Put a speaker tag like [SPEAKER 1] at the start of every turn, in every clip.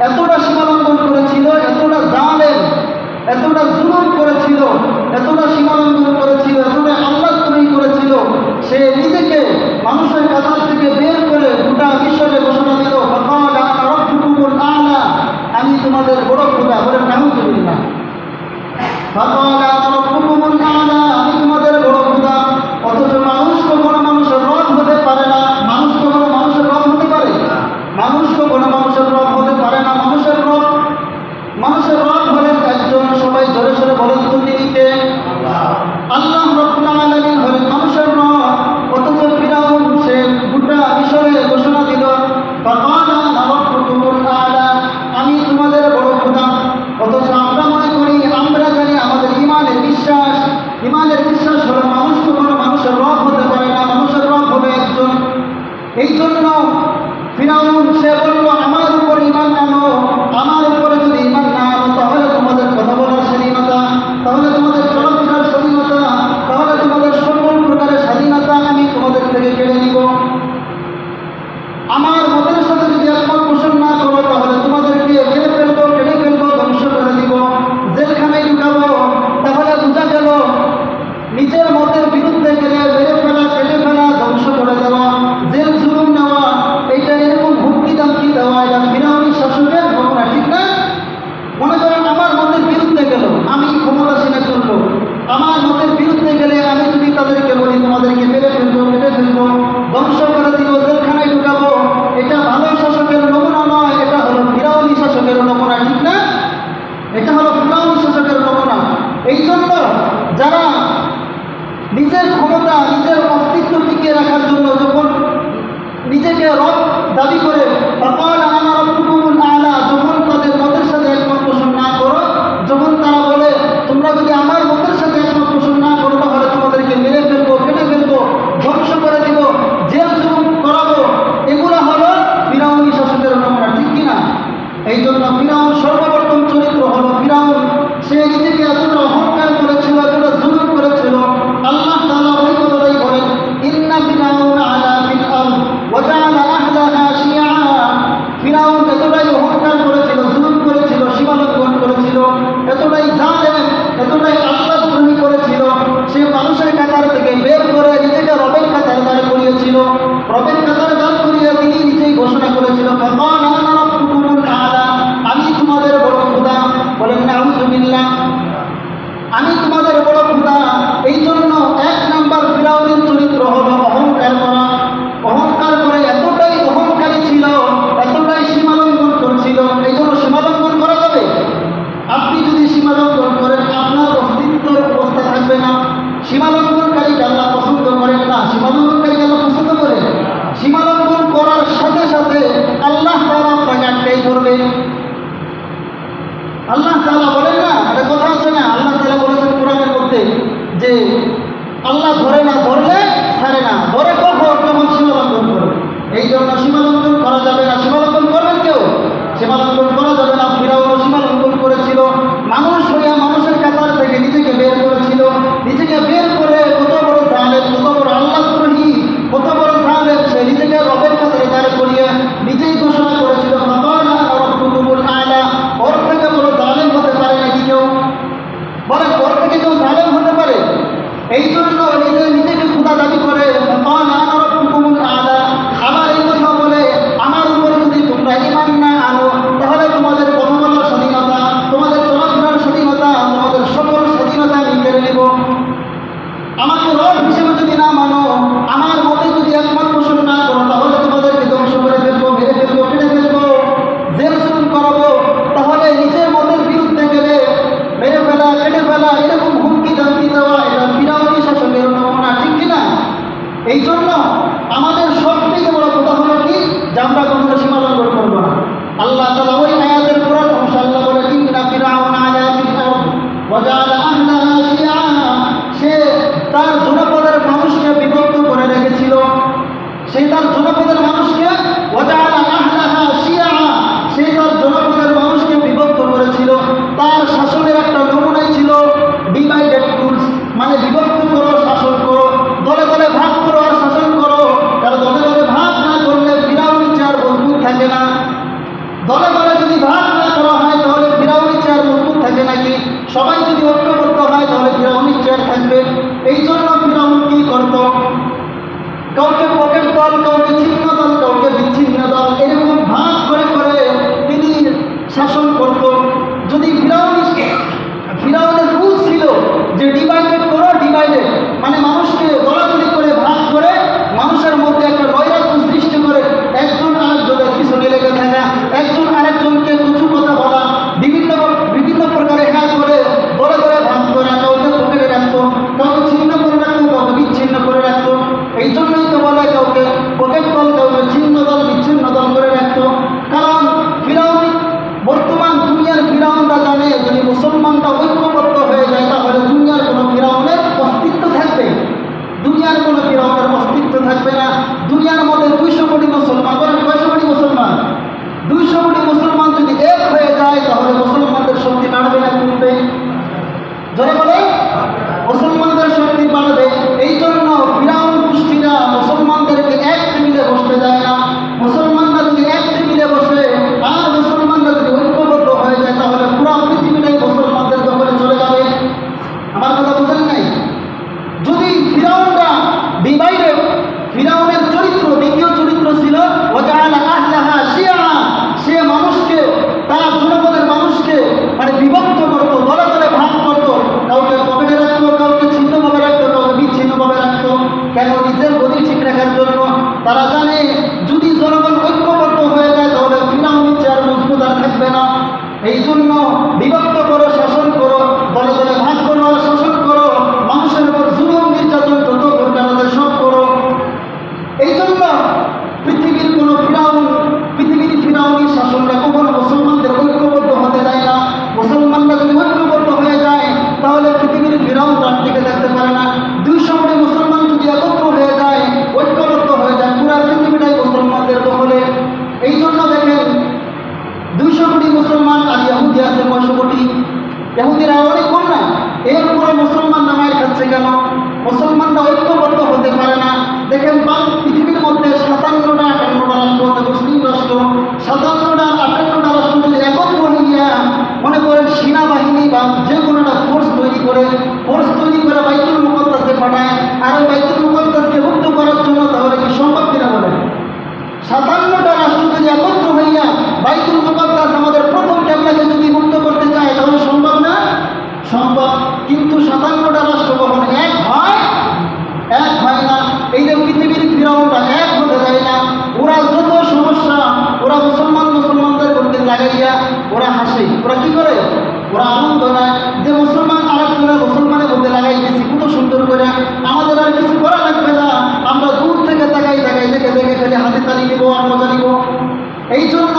[SPEAKER 1] এতটা সীমালঙ্ঘন করেছিল, এতটা জালেম, এতটা জুলুম করেছিল, এতটা সীমালঙ্ঘন করেছিল, এতটা আল্লাহদ্রোহী করেছিল, সে নিজেকে মানুষের কাতার থেকে বের করে গোটা বিশ্বকে ঘোষণা দিল, ফাকালা আনা রাব্বুকুমুল আ'লা, আমি তোমাদের বড় খোদা। বলেন নাউযুবিল্লাহ। ফাকালা আনা রাব্বুকুমুল আ'লা, আমি তোমাদের বড় খোদা। অথচ মানুষ কখনো মানুষের রব হতে পারে না। মানুষ কখনো মানুষের রব হতে পারে? মানুষ কখনো মানুষের রব হতে পারে না। মানুষের রব হলেন একজন। সবাই জোরে সোরে বলেন তো তিনি কে? আল্লাহ রাব্বুল আলামিন হলেন মানুষের রব। অথচ ফিরাউন সে গোটা মিশরে ঘোষণা দিল, ফাকালা আনা রাব্বুকুমুল আ'লা, আমি তোমাদের বড় খোদা। অথচ আমরা মনে করি, আমরা জানি, আমাদের ইমানের বিশ্বাস হলো মানুষ কখনো মানুষের রব হতে পারে না। মানুষের রব হবে একজন। এই জন্য ফিরাউন সে বলল, আমার উপর ঈমান আনো, আমার উপরে যদি ঈমান না আনো তাহলে তোমাদের কথা বলার স্বাধীনতা, তাহলে তোমাদের চলাফেরার স্বাধীনতা, তাহলে তোমাদের সকল প্রকারের স্বাধীনতা আমি তোমাদের থেকে কেড়ে নিব। আমার মতের সাথে যদি একমত পোষণ না করো তাহলে তোমাদেরকে মেরে ফেলবো, কেটে ফেলবো, ধ্বংস করে দিব, জেলখানায় ঢুকাবো। তাহলে বোঝা গেল নিজের মতের বিরুদ্ধে গেলে মেরে ফেলা, কেটে ফেলা, ধ্বংস করে দেওয়া, জেল জুলুম নেওয়া, এইটা এরকম হুমকি দামকি দেওয়া, এটা ফিরাউনি শাসকের ঘটনা, ঠিক না? মনে করেন আমার মতের বিরুদ্ধে গেল, আমি ক্ষমতাসীনের জন্য আমার মতের বিরুদ্ধে গেলে আমি যদি তাদেরকে বলি তোমাদেরকে মেরে ফেলবো, কেটে ফেলবো, ধ্বংস করে দিব, জেলখানায় ঢুকাবো, এটা ভালো শাসকের নমুনা নয়, এটা হলো ফিরাউনি শাসকের নমুনা, ঠিক না? এটা হলো ফিরাউনি শাসকের নমুনা। এই জন্য যারা নিজের ক্ষমতা, নিজের অস্তিত্ব টিকিয়ে রাখার জন্য যখন নিজেকে রব দাবি করে, ফাকালা আনা রাব্বুকুমুল আ'লা, যখন তাদের মতের সাথে একমত পোষণ না করো, যখন তারা বলে তোমরা যদি আমার মতের সাথে একমত পোষণ না করো তাহলে তোমাদেরকে মেরে ফেলবো, কেটে ফেলবো, ধ্বংস করে দিব, জেল জুলুম করাবো, এগুলো হলো ফিরাউনি শাসকের নমুনা, ঠিক কিনা? এই জন্য ফিরাউন সর্বপ্রথম চরিত্র হলো ফিরাউন। সে নিজেকে এতটা অহংকার করেছিল, এতটা জুলুম করেছিল। আল্লাহ তাআলা ওই কথাটাই বলেন, ইন্না ফিরাউনা আলা ফিল আরদ ওয়া জাআলা আহলাহা শিয়া। ফিরাউন এতটাই অহংকার করেছিল, জুলুম করেছিল, সীমালঙ্ঘন করেছিল, এতটাই জালেম, এতটাই আল্লাহদ্রোহী করেছিল, সে মানুষের কাতার থেকে বের করে নিজেকে রবের কাতারে দাঁড় করিয়েছিল। রবের কাতারে দাঁড় করিয়ে তিনি নিজেই ঘোষণা করেছিল, ফাকালা আনা রাব্বুকুমুল আ'লা, আমি তোমাদের বড় খোদা। বলেন নাউযুবিল্লাহ। আমি তোমাদের বড় খোদা। এই জন্য এক নাম্বার ফিরাউনের চরিত্র হলো অহংকার করা। অহংকার করে এতটাই অহংকারী ছিল, এতটাই সীমালঙ্ঘন করছিল। এই জন্য সীমালঙ্ঘন করা যাবে? আপনি যদি সীমালঙ্ঘন করেন আপনার অস্তিত্বের অবস্থা থাকবে না। সীমালঙ্ঘনকারীকে আল্লাহ পছন্দ করেন না। সীমালঙ্ঘনকারীকে আল্লাহ পছন্দ করেন। সীমালঙ্ঘন করার সাথে সাথে আল্লাহ তাআলা আপনাকে আটকাই ধরবে। আল্লাহ তাআলা বলেন না, একটা কথা আছে না, আল্লাহ তাআলা বলেছেন কোরআনের মধ্যে যে আল্লাহ ধরে না, ধরলে ছাড়ে না, ধরে কখন? যখন সীমালঙ্ঘন করবে। এই জন্য সীমালঙ্ঘন করা যাবে না। সীমালঙ্ঘন করবেন কেউ? সীমালঙ্ঘন করা যাবে না। ফিরাউনও সীমালঙ্ঘন করেছিল। মানুষ হইয়া মানুষের কাতার থেকে নিজেকে বের করেছিল। নিজেকে বের করে কত বড় জালেম, কত বড় আল্লাহদ্রোহী, কত বড় জালেম, সে নিজেকে রবের কাতারে দাঁড় করিয়ে নিজেই ঘোষণা করেছিল, ফাকালা আনা রাব্বুকুমুল আ'লা। ওর থেকে বড় জালেম হতে পারে নাকি কেউ? বলে ওর থেকে কেউ জালেম হতে পারে? এই জন্য নিজেকে খোদা দাবি করে, ফাকালা আনা রাব্বুকুমুল আ'লা। আবার এই কথা বলে, আমার উপর যদি তোমরা ঈমান না আনো তাহলে তোমাদের কথা বলার স্বাধীনতা, তোমাদের চলাফেরার স্বাধীনতা, তোমাদের সকল স্বাধীনতা আমি কেড়ে নেব। আমাকে রব হিসেবে যদি না মানো, আমার মতে যদি একমত পোষণ না করো তাহলে তোমাদেরকে ধ্বংস করে ফেলবো, মেরে ফেলবো, কেটে ফেলবো, জেল জুলুম করাবো। তাহলে নিজের মতের বিরুদ্ধে গেলে মেরে ফেলা, কেটে ফেলা, এরকম হুমকি দামকি দেওয়া, এটা ফিরাউনি শাসকের নমুনা, ঠিক কিনা? এই জন্য আমাদের সবথেকে বড় কথা হলো কি, যে আমরা কখনো সীমালঙ্ঘন করবো না। আল্লাহ তাআলা ওই আয়াতের পুরাণ অংশ আল্লাহ বলে, ইন্না ফিরাউনা আলা ফিল আরদ ওয়া জাআলা আহলাহা শিয়া। সে তার জনপদের মানুষকে বিভক্ত করে রেখেছিল। সে তার জনপদের মানুষকে ওয়া জাআলা আহলাহা শিয়া, সে তার জনপদের মানুষকে বিভক্ত করেছিল। তার শাসনের একটা নমুনাই ছিল ডিভাইডেড রুলস, মানে বিভক্ত করো, শাসন করো, দলে দলে ভাগ করো আর শাসন করো। কারণ দলে দলে ভাগ না করলে ফিরাউনি চেয়ার মজবুত থাকে না। দলে দলে সবাই যদি ঐক্যবদ্ধ হয় তাহলে ফিরাউন নিশ্চয় থাকবে। এই জন্য ফিরাউন কি করত, কাউকে পকেট দল, কাউকে ছিন্ন দল, কাউকে বিচ্ছিন্ন দল, এরকম ভাগ করে করে তিনি শাসন করত। যদি ফিরাউনের রুল ছিল যে ডিভাইডেড করো, ডিভাইডেড মানে মানুষকে দলাদলি করে ভাগ করে মানুষের মধ্যে একটা নৈরাজ্য সৃষ্টি করে একজন আরেকজনের পিছনে লেগে থাকা, একজন আরেকজনকে কিছু কথা বলা, বিভিন্ন বিভিন্ন প্রকারে হ্যাঁ করে দলে দলে ভাগ করা, কাউকে পকেটে রাখতো, কাউকে ছিন্ন করে রাখতো, কাউকে বিচ্ছিন্ন করে রাখতো। এই জন্যই তো বলে কাউকে পকেট দল, কাউকে ছিন্ন দল, বিচ্ছিন্ন দল করে রাখতো। কারণ ফিরাউন, বর্তমান দুনিয়ার ফিরাউনরা জানে যদি মুসলমানরা ঐক্যবদ্ধ হয়ে যায় তাহলে দুনিয়ার কোনো ফিরাউনের অস্তিত্ব থাকবে, দুনিয়ার কোনো ফিরাউনের অস্তিত্ব থাকবে না। দুনিয়ার মধ্যে 200 কোটি মুসলমান, বলেন 200 কোটি মুসলমান, 200 কোটি মুসলমান যদি এক হয়ে যায় তাহলে মুসলমানদের শক্তি বাড়বে না কমবে? জোরে বলে মুসলমানদের শক্তি বাড়বে। এই জন্য ফিরাউন গোষ্ঠীরা মুসলমানদেরকে এক টেবিলে বসতে দেয় না। মুসলমানরা যদি এক টেবিলে বসে আর মুসলমানরা যদি ঐক্যবদ্ধ হয়ে যায় তাহলে পুরো পৃথিবীটাই মুসলমানদের দখলে চলে যাবে। আমার কথা বুঝেন নাই? যদি ফিরাউনরা ডিভাইডেড, ফিরাউনের চরিত্র, দ্বিতীয় চরিত্র ছিল ওয়াজআলা আহলাহা শিয়া, সে মানুষকে, তার জনগণের মানুষকে মানে বিভক্ত করতো, দলে দলে ভাগ করতো, কাউকে পকেটে রাখতো, কাউকে ছিন্নভাবে রাখতো, কাউকে বিচ্ছিন্নভাবে রাখতো। কেন? নিজের গতি ঠিক রাখার জন্য। তারা জানে যদি জনগণ ঐক্যবদ্ধ হয়ে যায় তাহলে ফিরাউনের চেয়ার মজবুত আর থাকবে না। এই জন্য বিভক্ত করো, শাসন করো, দলে দলে ভাগ করো, শাসন করো, মানুষের উপর জুলুম নির্যাতন যত প্রকার আছে সব করো। এই জন্য পৃথিবীর কোনো ফিরাউনি শাসনরা কখনো মুসলমানদের ঐক্যবদ্ধ হতে দেয় না। মুসলমানরা যদি ঐক্যবদ্ধ হয়ে যায় তাহলে পৃথিবীর ফিরাউন তার টিকে থাকতে পারে না। 200 কোটি মুসলমান যদি একত্র হয়ে যায়, ঐক্যবদ্ধ হয়ে যায়, পুরো পৃথিবীটাই মুসলমানদের দখলে। এই জন্য দেখেন 200 কোটি মুসলমান আর ইহুদি আছে 500 কোটি। ইহুদিরা অনেক কম না, এর পুরো মুসলমান নামায় খাচ্ছে কেন? মুসলমানরা ঐক্যবদ্ধ হতে পারে না। দেখেন পৃথিবীর মধ্যে 57টা 58টা রাষ্ট্র আছে, মুসলিম রাষ্ট্র। 57টা 58টা রাষ্ট্র যদি একত্র হইয়া মনে করেন সেনাবাহিনী বা যে কোনো একটা ফোর্স তৈরি করে বাইতুল মুকদ্দাসে পাঠায় আর ওই বাইতুল মুকদ্দাসকে মুক্ত করার জন্য, তাহলে কি সম্ভব কিনা বলেন? 57টা রাষ্ট্র যদি একত্র হইয়া বাইতুল মুকদ্দাস আমাদের প্রথম ক্যাবলাকে যদি মুক্ত করতে চায় তাহলে সম্ভব না? সম্ভব। কিন্তু 57টা রাষ্ট্র কখন এক হয়? এক হয় না। এই যে পৃথিবীর ফিরাউনরা এক হতে দেয় না। ওরা যত সমস্যা ওরা মুসলমানদের মধ্যে লাগাইয়া ওরা হাসে। ওরা কি করে? ওরা আনন্দ নেয় যে মুসলমান আরেকজনের মুসলমানের মধ্যে লাগাই দিয়েছি কত সুন্দর করে, আমাদের আর কিছু করা লাগবে না, আমরা দূর থেকে তাকাই দেখে খালি হাতে তালি নিব আর মজা নিব। এই জন্য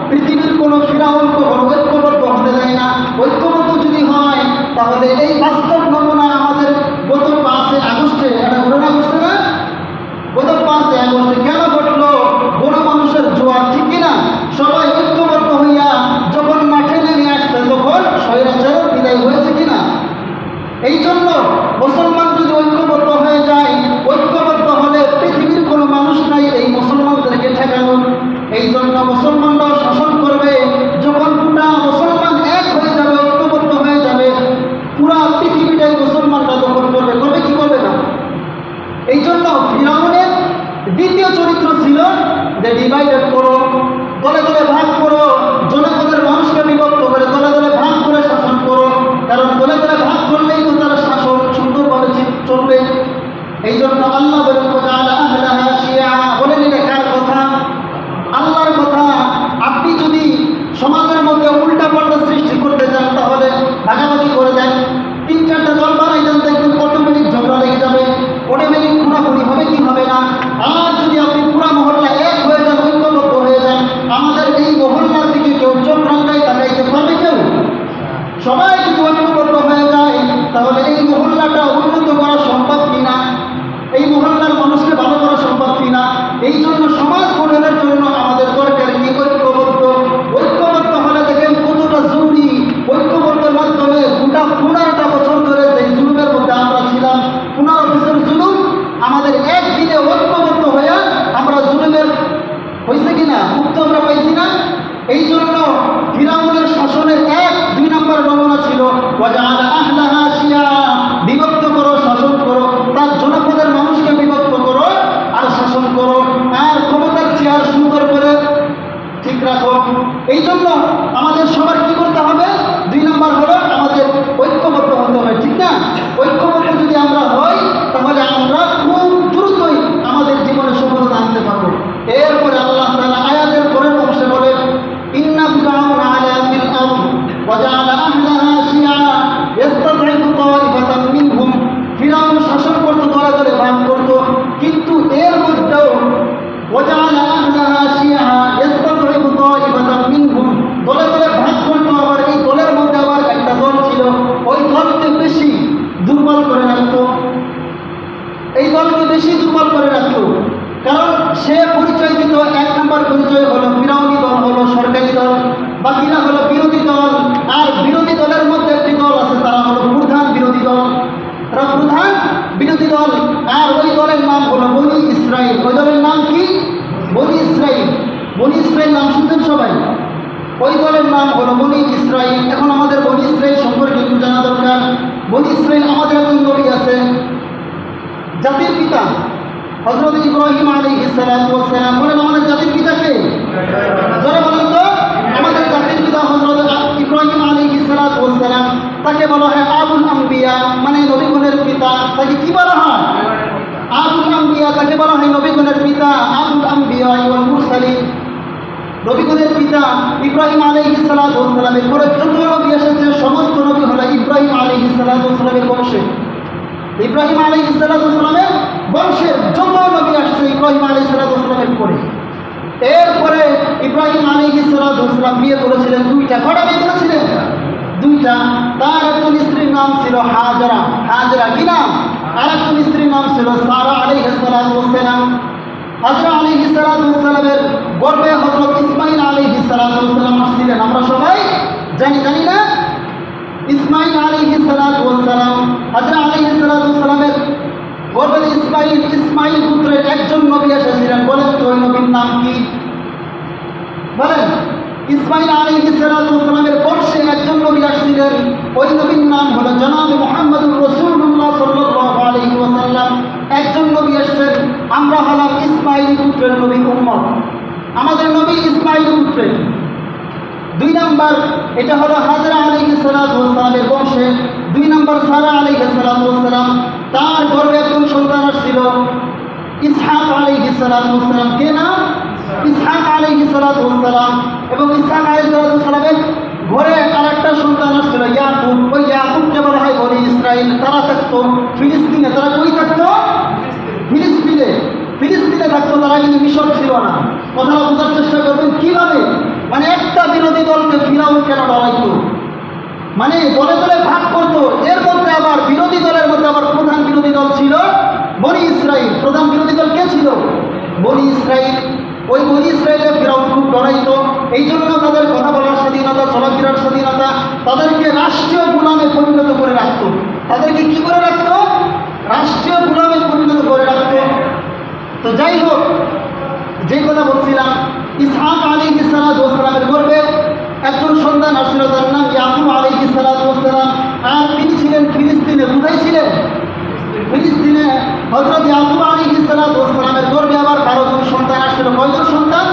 [SPEAKER 1] পৃথিবীর কোনো ফিরাউন কখনো ঐক্যবদ্ধ হতে দেয় না। ঐক্যবদ্ধ যদি হয় তাহলে এই বাস্তব নমুনা আমাদের গত 5 আগস্টে একটা ঘটনা ঘটছে না? গত 5 আগস্টে কেন ঘটলো? গণমানুষের জোয়ার, ঠিক কিনা? সবাই ঐক্যবদ্ধ হইয়া যখন মাঠে নেমে আসছে তখন স্বৈরাচার বিদায় হয়েছে কিনা? এই জন্য মুসলমান যদি ঐক্যবদ্ধ হয়ে যায়, ঐক্যবদ্ধ হলে পৃথিবীর কোনো মানুষ নাই এই মুসলমানদেরকে ঠেকানো। এই জন্য মুসলমানরাও শাসন করবে। যখন পুরা মুসলমান এক হয়ে যাবে, ঐক্যবদ্ধ হয়ে যাবে, পুরা পৃথিবীটাই মুসলমানরা দখল করবে। করবে কি করবে না? এই জন্য ফিরাউনের দ্বিতীয় চরিত্র ছিল যে ডিভাইডেড করো, দলে দলে ভাগ করো, জনগণের মানুষকে বিভক্ত করে দলে দলে ভাগ করে শাসন করো। কারণ দলে দলে ভাগ করলেই তো তারা শাসন সুন্দরভাবে চলবে। এই জন্য আল্লাহ বলেন ওয়াজআলা আহলাহা শিয়া। বলেন এটা কার কথা? আল্লাহর কথা। আপনি যদি সমাজের মধ্যে উল্টা পাল্টা সৃষ্টি করতে চান তাহলে ভাগাভাগি করে দেন, 3-4টা দল বানাই দেন, দেখবেন অটোমেটিক ঝগড়া লেগে যাবে, অটোমেটিক খুনাখুনি হবে কি হবে না। আর যদি আপনি পুরা মহল্লা এক হয়ে যান, ঐক্যবদ্ধ হয়ে যান, আমাদের এই মহল্লার দিকে কেউ চোখ রাঙ্গাই তাকাইতে পারবে কেউ? সবাই যদি ঐক্যবদ্ধ হয়ে যায় তাহলে এই মহল্লাটা উন্নত করা সম্ভব কিনা, এই মহল্লার মানুষকে ভালো করা সম্ভব কিনা। এই জন্য সমাজ গঠনের জন্য আমাদের দরকার কি? ঐক্যবদ্ধ হলে এই জন্য আমাদের সবার কি করতে হবে? 2 নম্বর হলো আমাদের ঐক্যবদ্ধ হতে হবে, ঠিক না? ঐক্যবদ্ধ যদি আমরা হই তাহলে আমরা খুব দ্রুতই আমাদের জীবনে সফলতা আনতে পারবো। এরপরে আল্লাহ তাআলা আয়াতের পরের অংশে বলেন, ইন্না ফিরআউনা আলা ফিল আরদ ওয়া জাআলা আহলাহা শিয়া ইস্তাদঈফু তাইফাতান মিনহুম। ফিরআউন শাসন করত, দলে দলে ভাগ করত, কিন্তু এর মধ্যেও ওয়া জাআলা আহলাহা শিয়া ইস্তাদঈফু তাইফাতান মিনহুম, দলে দলে ভাগ করত। আবার এই দলের মধ্যে আবার একটা দল ছিল, ওই দলকে বেশি দুর্বল করে রাখতো, এই দলকে বেশি দুর্বল করে রাখতো। কারণ সে পরিচয় দিত, 1 নম্বর পরিচয় হলো ফিরআউনি দল, হলো সরকারি দল, বাকিরা হলো বিরোধী দল। আর বিরোধী দলের মধ্যে একটি দল আছে, তারা হলো প্রধান বিরোধী দল, তারা প্রধান বিরোধী দল। আর ওই দলের নাম হলো বনি ইসরাইল। ওই দলের নাম কি? বনি ইসরাইল। বনি ইসরাইল নাম শুনছেন সবাই? ওই দলের নাম হলো বনি ইসরাইল। এখন আমাদের বনি ইসরাইল সম্পর্কে একটু জানা দরকার। বনি ইসরাইল আমাদের একজন নবী আছে, জাতির পিতা হযরত ইব্রাহিম আলাইহিস সালাতু ওয়াস সালাম। বলেন আমাদের জাতির পিতা কে? যারা বলেন তো, আমাদের জাতির পিতা হযরত ইব্রাহিম আলাইহিস সালাতু ওয়াস সালাম। তাকে বলা হয় আবুল আম্বিয়া, মানে নবীগণের পিতা। তাকে কি বলা হয়? আবুল আম্বিয়া। তাকে বলা হয় নবীগণের পিতা, আবুল আম্বিয়া ওয়াল মুরসালিন। নবীগণের পিতা ইব্রাহিম আলাইহিস সালাতু ওয়াস সালামের পরে যত নবী এসেছে সমস্ত নবী হলো ইব্রাহিম আলাইহিস সালাতু ওয়াস সালামের বংশে। ইব্রাহিম আলাইহিস সালাতু ওয়াস সালামের বংশের যত নবী আসছে ইব্রাহিম আলাইহিস সালাতু ওয়াস সালামের পরে। এরপরে ইব্রাহিম আলাইহিস সালাতু ওয়াস সালাম বিয়ে করেছিলেন 2টা। কটা বিয়ে করেছিলেন? 2টা। তার একজন স্ত্রীর নাম ছিল হাজরা। হাজরা কি নাম? আর একজন স্ত্রীর নাম ছিল সারা আলাইহিস সালাতু ওয়াস সালাম। হাজরা আলাইহিস সালাতু ওয়াস সালামের গর্ভে হযরত ইসমাঈল আলাইহিস সালাতু ওয়াস সালাম আসছিলেন। আমরা সবাই জানি না? ইসমাঈল আলাইহিস সালাতু ওয়াস সালাম, হাজরা আলাইহিস সালাতু ওয়াস সালামের গর্ভে ইসমাঈল পুত্রের একজন নবী এসেছিলেন। বলেন তো ওই নবীর নাম কি? বলেন। ইসমাঈল আলাইহিস সালাতু ওয়াস সালামের বংশে একজন নবী আসছিলেন, ওই নবীর নাম হলো জনাব মুহাম্মদুর রাসূলুল্লাহ সাল্লাল্লাহু আলাইহি ওয়াসাল্লাম। একজন নবী আসছেন, আমরা হলাম ইসমাঈল পুত্রের নবী উম্মত। আমাদের নবী ইসমাঈল পুত্রের 2 নম্বর, এটা হলো হাজরা আলাইহিস সালাতু ওয়াস সালামের বংশে। 2 নম্বর সারা আলাইহিস সালাতু ওয়াস সালাম, তার গর্ভে একজন সন্তান আসছিল ইসহাক আলাইহিস সালাতু ওয়াস সালাম। কে নাম? ইসহাক আলাইহিস সালাতু ওয়াস সালাম। এবং ইসহাক আলাইহিস সালাতু ওয়াস সালামের ঘরে আরেকটা সন্তান আসছিল ইয়াকুব। ওই ইয়াকুবকে বলা হয় বনি ইসরাইল। তারা থাকতো ফিলিস্তিনে। তারা কই থাকতো? ফিলিস্তিনে। ফিলিস্তিনে থাকতো তারা, কিন্তু মিশর ছিল না। কথাটা বোঝার চেষ্টা করবেন কিভাবে? মানে একটা বিরোধী দলকে ফিরাউন কেন ডরাইতো? মানে দলে দলে ভাগ করতো। এর মধ্যে আবার বিরোধী দলের মধ্যে আবার প্রধান বিরোধী দল ছিল বনি ইসরাইল। প্রধান বিরোধী দল কে ছিল? বনি ইসরাইল। ওই বনি ইসরাইলে ফিরাউন খুব ডরাইতো। এই জন্য তাদের কথা বলার স্বাধীনতা, চলাফেরার স্বাধীনতা, তাদেরকে রাষ্ট্রীয় গোলামে পরিণত করে রাখতো। তাদেরকে কি করে রাখতো? রাষ্ট্রীয় গোলামে পরিণত করে রাখতো। তো যাই হোক, যে কথা বলছিলাম, ইসহাক আলাইহিস সালাতু ওয়াস সালামের গর্ভে একজন সন্তান আসছিল, তার নাম ইয়াকুব আলাইহিস সালাতু ওয়াস সালাম। আর তিনি ছিলেন ফিলিস্তিনে। কোথায় ছিলেন? ফিলিস্তিনে। হযরত ইয়াকুব আলাইহিস সালাতু ওয়াস সালামের গর্ভে আবার 12 জন সন্তান আসছিল। কয়জন সন্তান?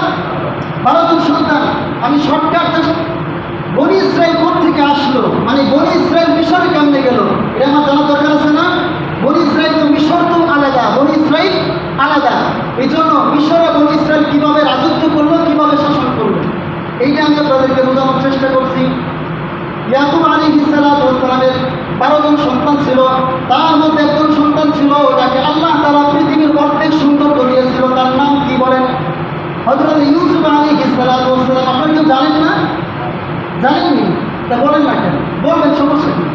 [SPEAKER 1] 12 জন সন্তান। আমি শর্টকাট, বনি ইসরাইল কোথেকে আসলো, মানে বনি ইসরাইল মিশরে কেমনে গেল, এটা আমার জানার দরকার আছে না? বনি ইসরাইল তো মিশর তো আলাদা, বনি ইসরাইল আলাদা। এই জন্য মিশরে বনি ইসরাইল কীভাবে রাজত্ব করলো, কীভাবে শাসন করলো, এইটা আমি আপনাদেরকে বোঝানোর চেষ্টা করছি। ইয়াকুব আলাইহিস সালাতু ওয়াস সালামের 12 জন সন্তান ছিল। তার মধ্যে একজন সন্তান ছিল যাকে আল্লাহ তাআলা পৃথিবীর অর্ধেক সৌন্দর্য দিয়েছিল। তার নাম কি বলেন? হযরত ইউসুফ আলাইহিস সালাতু ওয়াস সালাম। আপনারা কেউ জানেন না? জানেননি? তা বলেন না কেন? বলবেন, সমস্যা কি?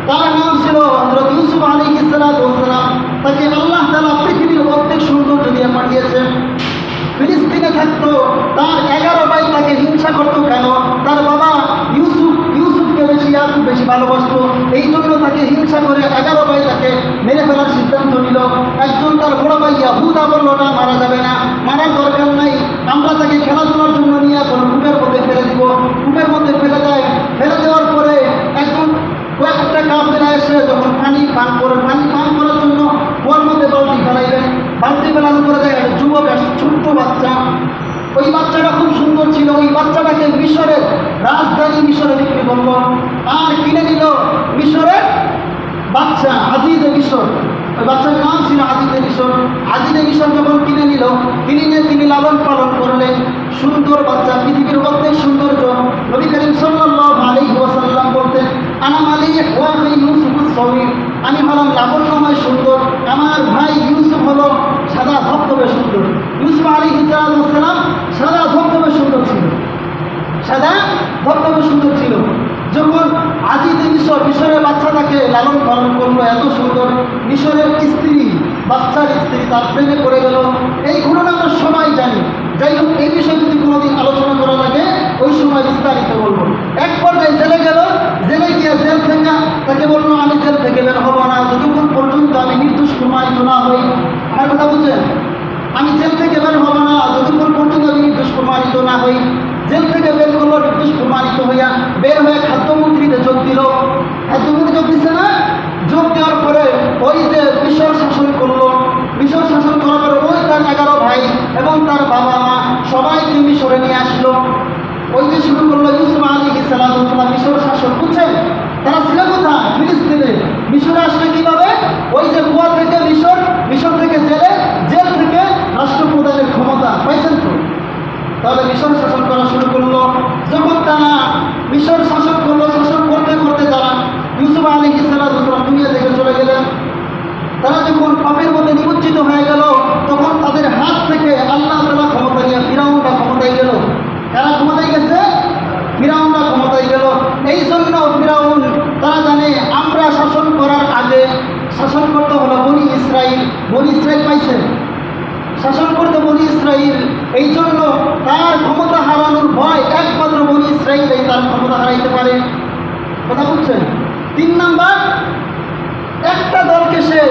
[SPEAKER 1] তার নাম ছিল হযরত ইউসুফ আলাইহিস সালাতু ওয়াস সালাম। তাকে আল্লাহ তাআলা পৃথিবীর অর্ধেক সৌন্দর্য দিয়ে পাঠিয়েছেন। ফিলিস্তিনে থাকতো। তার 11 ভাই তাকে হিংসা করতো। কেন? তার বাবা ইউসুফকে বেশি ভালোবাসতো। এই জন্য তাকে হিংসা করে 11 ভাই তাকে মেরে ফেলার সিদ্ধান্ত নিল। একজন তার বড় ভাই ইয়াহুদা বলল, না, মারা যাবে না, মারার দরকার নাই, আমরা তাকে খেলাধুলার জন্য নিয়ে কোনো কূপের মধ্যে ফেলে দিব। কূপের মধ্যে ফেলে দেয়। ফেলে দেওয়ার পরে একজন কয়েকটা কাফেরা এসে যখন পানি পান করার জন্য কুয়ার মধ্যে বালতি ফেলাইলেন। বালতি ফেলানোর পরে দেখেন যুবক, ছোট্ট বাচ্চা, ওই বাচ্চাটা খুব সুন্দর ছিল, ওই বাচ্চাটাকে মিশরের রাজধানী মিশরে বিক্রি করলো, আর কিনে নিল মিশরের বাচ্চা আজিজে মিশর। ওই বাচ্চার নাম ছিল আজিজে মিশর। আজিজে মিশর যখন কিনে নিল, কিনে তিনি লালন পালন করলেন। সুন্দর বাচ্চা, পৃথিবীর মধ্যে সৌন্দর্য। নবী করিম সাল্লাল্লাহু আলাইহি ওয়াসাল্লাম বলতেন, আনা মালিক ওয়া আখি ইউসুফুস সাগীর, আমি হলাম লাবণ্যময় সুন্দর, আমার ভাই ইউসুফ হলো সাদা ধবধবে সুন্দর। ইউসুফ আলাইহিস সালাম সাদা ধবধবে সুন্দর ছিল, সাদা ধবধবে সুন্দর ছিল। যখন আজিজে মিশর মিশরের বাচ্চাটাকে লালন পালন করলো, এত সুন্দর, মিশরের স্ত্রী, বাচ্চার স্ত্রী তার প্রেমে পড়ে গেল। এই ঘটনা আমরা সবাই জানি। যাই হোক, এই বিষয়ে যদি কোনোদিন আলোচনা করা লাগে ওই সময় বিস্তারিত বলবো। এক পর্যায়ে জেলে গেল, জেলে গিয়ে জেল থেকে তাকে বললো, আমি জেল থেকে বের হবো না যতক্ষণ পর্যন্ত আমি নির্দোষ প্রমাণিত না হই। আমার কথা বুঝছেন? আমি জেল থেকে বের হবো না যতক্ষণ পর্যন্ত আমি নির্দোষ প্রমাণিত না হই। জেল থেকে বের করলো, নির্দোষ প্রমাণিত হইয়া বের হয়ে খাদ্যমন্ত্রীতে যোগ দিল। খাদ্যমন্ত্রী যোগ দিচ্ছে না, যোগ দেওয়ার পরে ওই যে মিশর শাসন করলো, মিশর শাসন করার পরে ওই তার 11 ভাই এবং তার বাবা মা সবাইকে মিশরে নিয়ে আসলো। ওই যে শুরু করলো ইউসুফ আলাইহিস সালাম মিশর শাসন। বুঝছেন? তারা ছিল কোথায়? ফিলিস্তিনে। মিশরে আসলে কিভাবে? ওই যে কুয়া থেকে মিশর, মিশর থেকে জেলে, জেল থেকে রাষ্ট্রপ্রধানের ক্ষমতা পাইছেন তো। তাহলে মিশর শাসন করা শুরু করলো। যখন তারা মিশর শাসন করলো, শাসন করতে করতে তারা ইউসুফ আলাইহিস সালাম দুনিয়া থেকে চলে গেলেন। তারা যখন পাপের মধ্যে নিমজ্জিত হয়ে গেল, তখন তাদের হাত থেকে আল্লাহ তাআলা ক্ষমতা নিয়ে ফিরাউনরা ক্ষমতায় গেল। কারা ক্ষমতায় গেছে? ফিরাউনরা ক্ষমতায় গেল। এই জন্য ফিরাউন, তারা জানে আমরা শাসন করার আগে শাসন করতে হলো বনি ইসরাইল। বনি ইসরাইল পাইছে, শাসন করতে বনি ইসরাইল। এই জন্য তার ক্ষমতা হারানোর ভয়, একমাত্র বনি ইসরাইলেই তার ক্ষমতা হারাইতে পারে। কথা বুঝছেন? 3 নাম্বার, একটা দলকে সে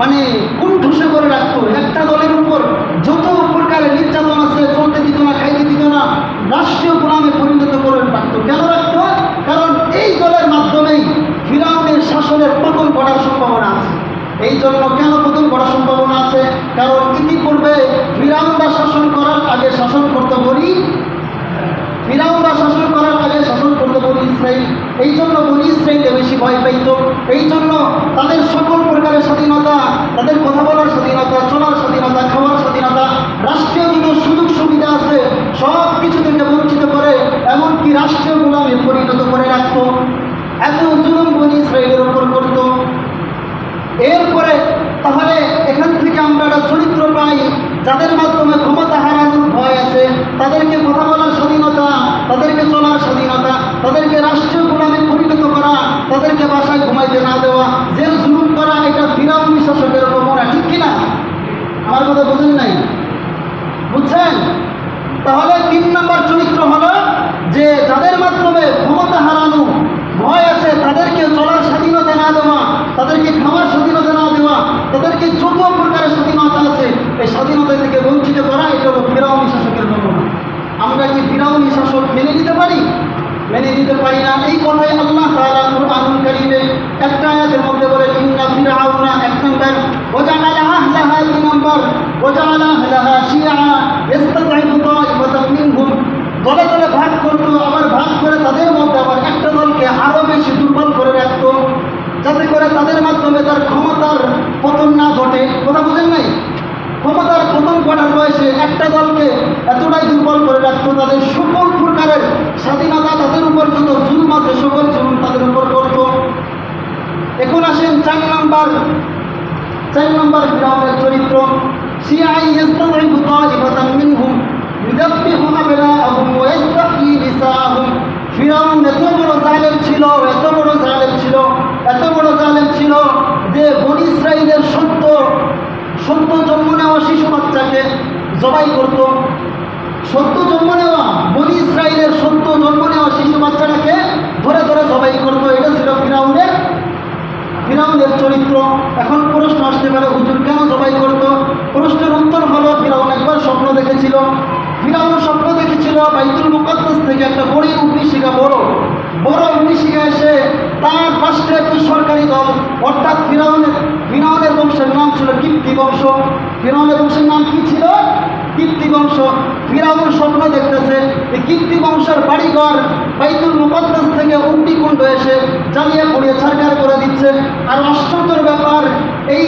[SPEAKER 1] মানে কুণ্ঠুষে করে রাখতো। একটা দলের উপর যত প্রকারের নির্যাতন আছে চলতে দিত না, খাইতে দিত না, রাষ্ট্রীয় গোলামে পরিণত করে রাখতো। কেন রাখতো? কারণ এই দলের মাধ্যমেই ফিরাউনের শাসনের পতন ঘটার সম্ভাবনা আছে। এই জন্য কেন পতন ঘটার সম্ভাবনা আছে? কারণ ইতিপূর্বে ফিরাউনরা শাসন করার আগে শাসন করতে বলি, ফিরাউনরা শাসন করার আগে শাসন করতে বনি ইসরাইল। এই জন্য বনি ইসরাইলে বেশি ভয় পাইত। এই জন্য তাদের সকল প্রকারের স্বাধীনতা, তাদের কথা বলার স্বাধীনতা, চলার স্বাধীনতা, খাওয়ার স্বাধীনতা, রাষ্ট্রীয় যত সুযোগ সুবিধা আছে সব কিছু থেকে বঞ্চিত করে, এমনকি রাষ্ট্রীয় গোলামে পরিণত করে রাখত। এত জুলুম বনি ইসরাইলের উপর করত। এরপরে তাহলে এখান থেকে আমরা একটা চরিত্র পাই, যাদের মাধ্যমে ক্ষমতা হারানোর ভয় আছে, তাদেরকে কথা বলার স্বাধীনতা, তাদেরকে চলার স্বাধীনতা, তাদেরকে রাষ্ট্রীয় গোলামে পরিণত করা, তাদেরকে বাসায় ঘুমাইতে না দেওয়া, জেল জুলুম করা, এটা ফিরাউনি শাসকের নমুনা। ঠিক কিনা? আমার কথা বোঝেন নাই? বুঝছেন? তাহলে 3 নম্বর চরিত্র হলো যে যাদের মাধ্যমে ক্ষমতা হারানো ভয় আছে, তাদেরকে চলার স্বাধীনতা না দেওয়া, তাদেরকে খাওয়ার স্বাধীনতা না দেওয়া, তাদেরকে যত প্রকারের স্বাধীনতা আছে এই স্বাধীনতা থেকে বঞ্চিত করা, এটা হলো ফিরাউনি শাসকের নমুনা। আমরা কি ফিরাউনি শাসক মেনে নিতে পারি? মেনে নিতে পারি না। এই কথাই আল্লাহ তাআলা কুরআনুল কারীমে একটা আয়াতের মধ্যে বলেন, ইন্না ফিরাউনা, 1 নম্বর, ওয়াজাআলা আহলাহা, 2 নম্বর, ওয়াজাআলা আহলাহা শিয়া ইস্তাদঈফু তাইফাতাম মিনহুম, দলে দলে ভাগ করতো, আবার ভাগ করে তাদের মধ্যে আবার একটা দলকে আরো বেশি দুর্বল করে রাখতো, যাতে করে তাদের মাধ্যমে তার ক্ষমতার পতন না ঘটে। কথা বুঝেন নাই? ক্ষমতার পতন ঘটার বয়সে একটা দলকে এতটাই দুর্বল করে রাখতো, তাদের সকল প্রকারের স্বাধীনতা, তাদের উপর যত জুলুম আছে সকল জুলুম তাদের উপর করতো। এখন আসেন 4 নম্বর ফিরাউনের চরিত্র। শিয়াই ইস্তাদঈফু তাইফাতাম মিনহুম ইউযাব্বিহু আবনাআহুম ওয়া ইস্তাহয়ী নিসাআহুম। ফিরাউন এত বড় জালেম ছিল, এত বড় জালেম ছিল, এত বড় জালেম ছিল যে বনি ইসরাইলের সত্য জন্ম নেওয়া শিশু বাচ্চাকে জবাই করত। সত্য জন্ম নেওয়া বনি ইসরাইলের সত্য জন্ম নেওয়া শিশু বাচ্চাটাকে ধরে ধরে জবাই করত। এটা ছিল ফিরাউনের চরিত্র। এখন প্রশ্ন আসতে পারে, হুজুর কেন জবাই করত? প্রশ্নের উত্তর হলো, ফিরাউন একবার স্বপ্ন দেখেছিল। ফিরাউন স্বপ্ন দেখেছিল বাইতুল মুকাদ্দাস থেকে একটা বড় অগ্নিশিখা, বড় অগ্নিশিখা এসে তার রাষ্ট্রে একটি সরকারি দল, অর্থাৎ ফিরাউনের বংশের নাম ছিল কিপ্তি বংশ। ফিরাউনের বংশের নাম কি ছিল? কীর্তি বংশ। ফিরাউন স্বপ্ন দেখতেছে এই কীর্তি বংশের বাড়িঘর বাইতুল মুকদ্দাস থেকে অগ্নিকুণ্ড এসে জ্বালিয়ে পুড়িয়ে ছারখার করে দিচ্ছে। আর আশ্চর্যের ব্যাপার, এই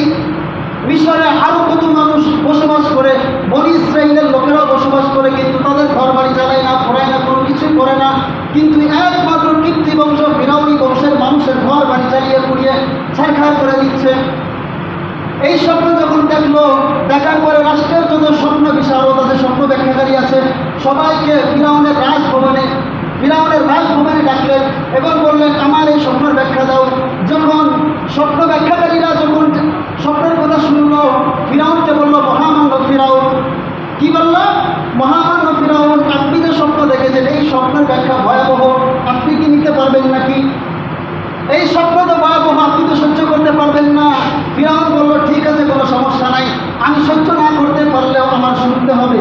[SPEAKER 1] মিশরে আরও কত মানুষ বসবাস করে, বনি ইসরাইলের লোকেরাও বসবাস করে, কিন্তু তাদের ঘর বাড়ি জ্বালায় না, পড়ায় না, কোনো কিছুই করে না। কিন্তু একমাত্র কীর্তি বংশ ফিরাউনি বংশের মানুষের ঘর বাড়ি জ্বালিয়ে পুড়িয়ে ছারখার করে দিচ্ছে। এই স্বপ্ন যখন দেখলো, দেখার পরে রাষ্ট্রের যত স্বপ্ন বিশারদ আছে, স্বপ্ন ব্যাখ্যাকারী আছে, সবাইকে ফিরাউনের বাসভবনে ডাকলেন এবং বললেন আমার এই স্বপ্নের ব্যাখ্যা দাও। যখন স্বপ্ন ব্যাখ্যাকারীরা যখন স্বপ্নের কথা শুনলো, ফিরাউনকে বলল, মহামান্য ফিরাউন, কি বলল? মহামান্য ফিরাউন, আপনি যে স্বপ্ন দেখেছেন এই স্বপ্নের ব্যাখ্যা ভয়াবহ, আপনি কি নিতে পারবেন নাকি? এই স্বপ্ন তো ভয়াবহ, আপনি তো সহ্য করতে পারবেন না। ফিরাউন বলল, ঠিক আছে, কোনো সমস্যা নাই, আমি সহ্য না করতে পারলেও আমার শুনতে হবে।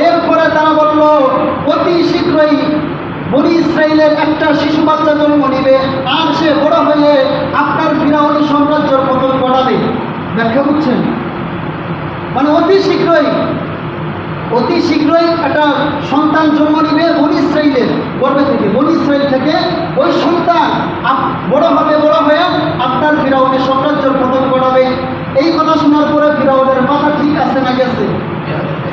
[SPEAKER 1] এরপরে তারা বলল, অতি শীঘ্রই বনি ইসরাইলের একটা শিশু বাচ্চা জন্ম নিবে, আর সে বড় হয়ে আপনার ফিরাউনি সাম্রাজ্যের পতন ঘটাবে। ব্যাখ্যা বুঝছেন? মানে অতি শীঘ্রই একটা সন্তান জন্ম নিবে বনি ইসরাইলের গর্ভে থেকে, বনি ইসরাইল থেকে ওই সন্তান বড় হয়ে আপনার ফিরাউনের সাম্রাজ্যের পতন ঘটাবে। এই কথা শোনার পরে ফিরাউনের মাথা ঠিক আছে না গেছে?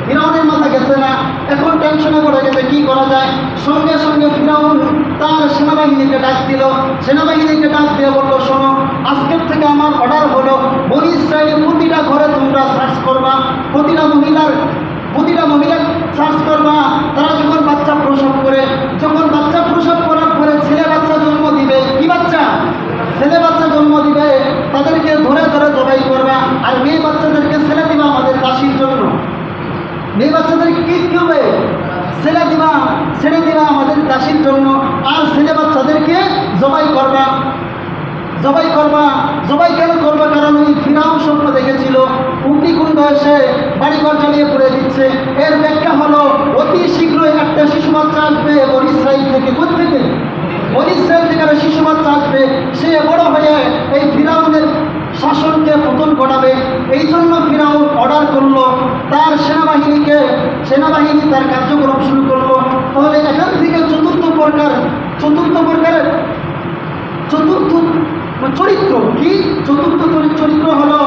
[SPEAKER 1] ফিরাউনের মাথা গেছে না, এখন টেনশনে পড়ে গেছে, কি করা যায়। সঙ্গে সঙ্গে ফিরাউন তার সেনাবাহিনীকে ডাক দিল। সেনাবাহিনীকে ডাক দিয়ে বলল, শোনো, আজকের থেকে আমার অর্ডার হলো, বনি ইসরায়েলের প্রতিটা ঘরে তোমরা সার্চ করবা, প্রতিটা মহিলার সার্চ করবা। তারা যখন বাচ্চা প্রসব করে, যখন বাচ্চা প্রসব করার পরে ছেলে বাচ্চা জন্ম দিবে, কি বাচ্চা? ছেলে বাচ্চা জন্ম দিবে, তাদেরকে ধরে ধরে জবাই করবা। আর মেয়ে বাচ্চাদেরকে ছেড়ে দিবা আমাদের দাসীর জন্য। মেয়ে বাচ্চাদেরকে কি হবে? ছেড়ে দিবা আমাদের দাসীর জন্য। আর ছেলে বাচ্চাদেরকে জবাই করবা। জবাই কেন করবা? কারণ ওই ফিরাউন স্বপ্ন দেখেছিল অগ্নিকুণ্ড এসে বাড়িঘর জ্বালিয়ে পুড়ে দিচ্ছে। এর ব্যাখ্যা হলো, অতি শীঘ্রই একটা শিশু বাচ্চা আসবে বনি ইসরাইল থেকে। কোত্থেকে? বনি ইসরাইল থেকে একটা শিশু বাচ্চা আসবে, সে বড় হয়ে এই ফিরাউনের শাসনকে পতন ঘটাবে। এই জন্য ফিরাউন অর্ডার করলো তার সেনাবাহিনী তার কার্যক্রম শুরু করলো। তাহলে এখান থেকে চতুর্থ প্রকারের চরিত্র কি? চতুর্থ চরিত্র হলো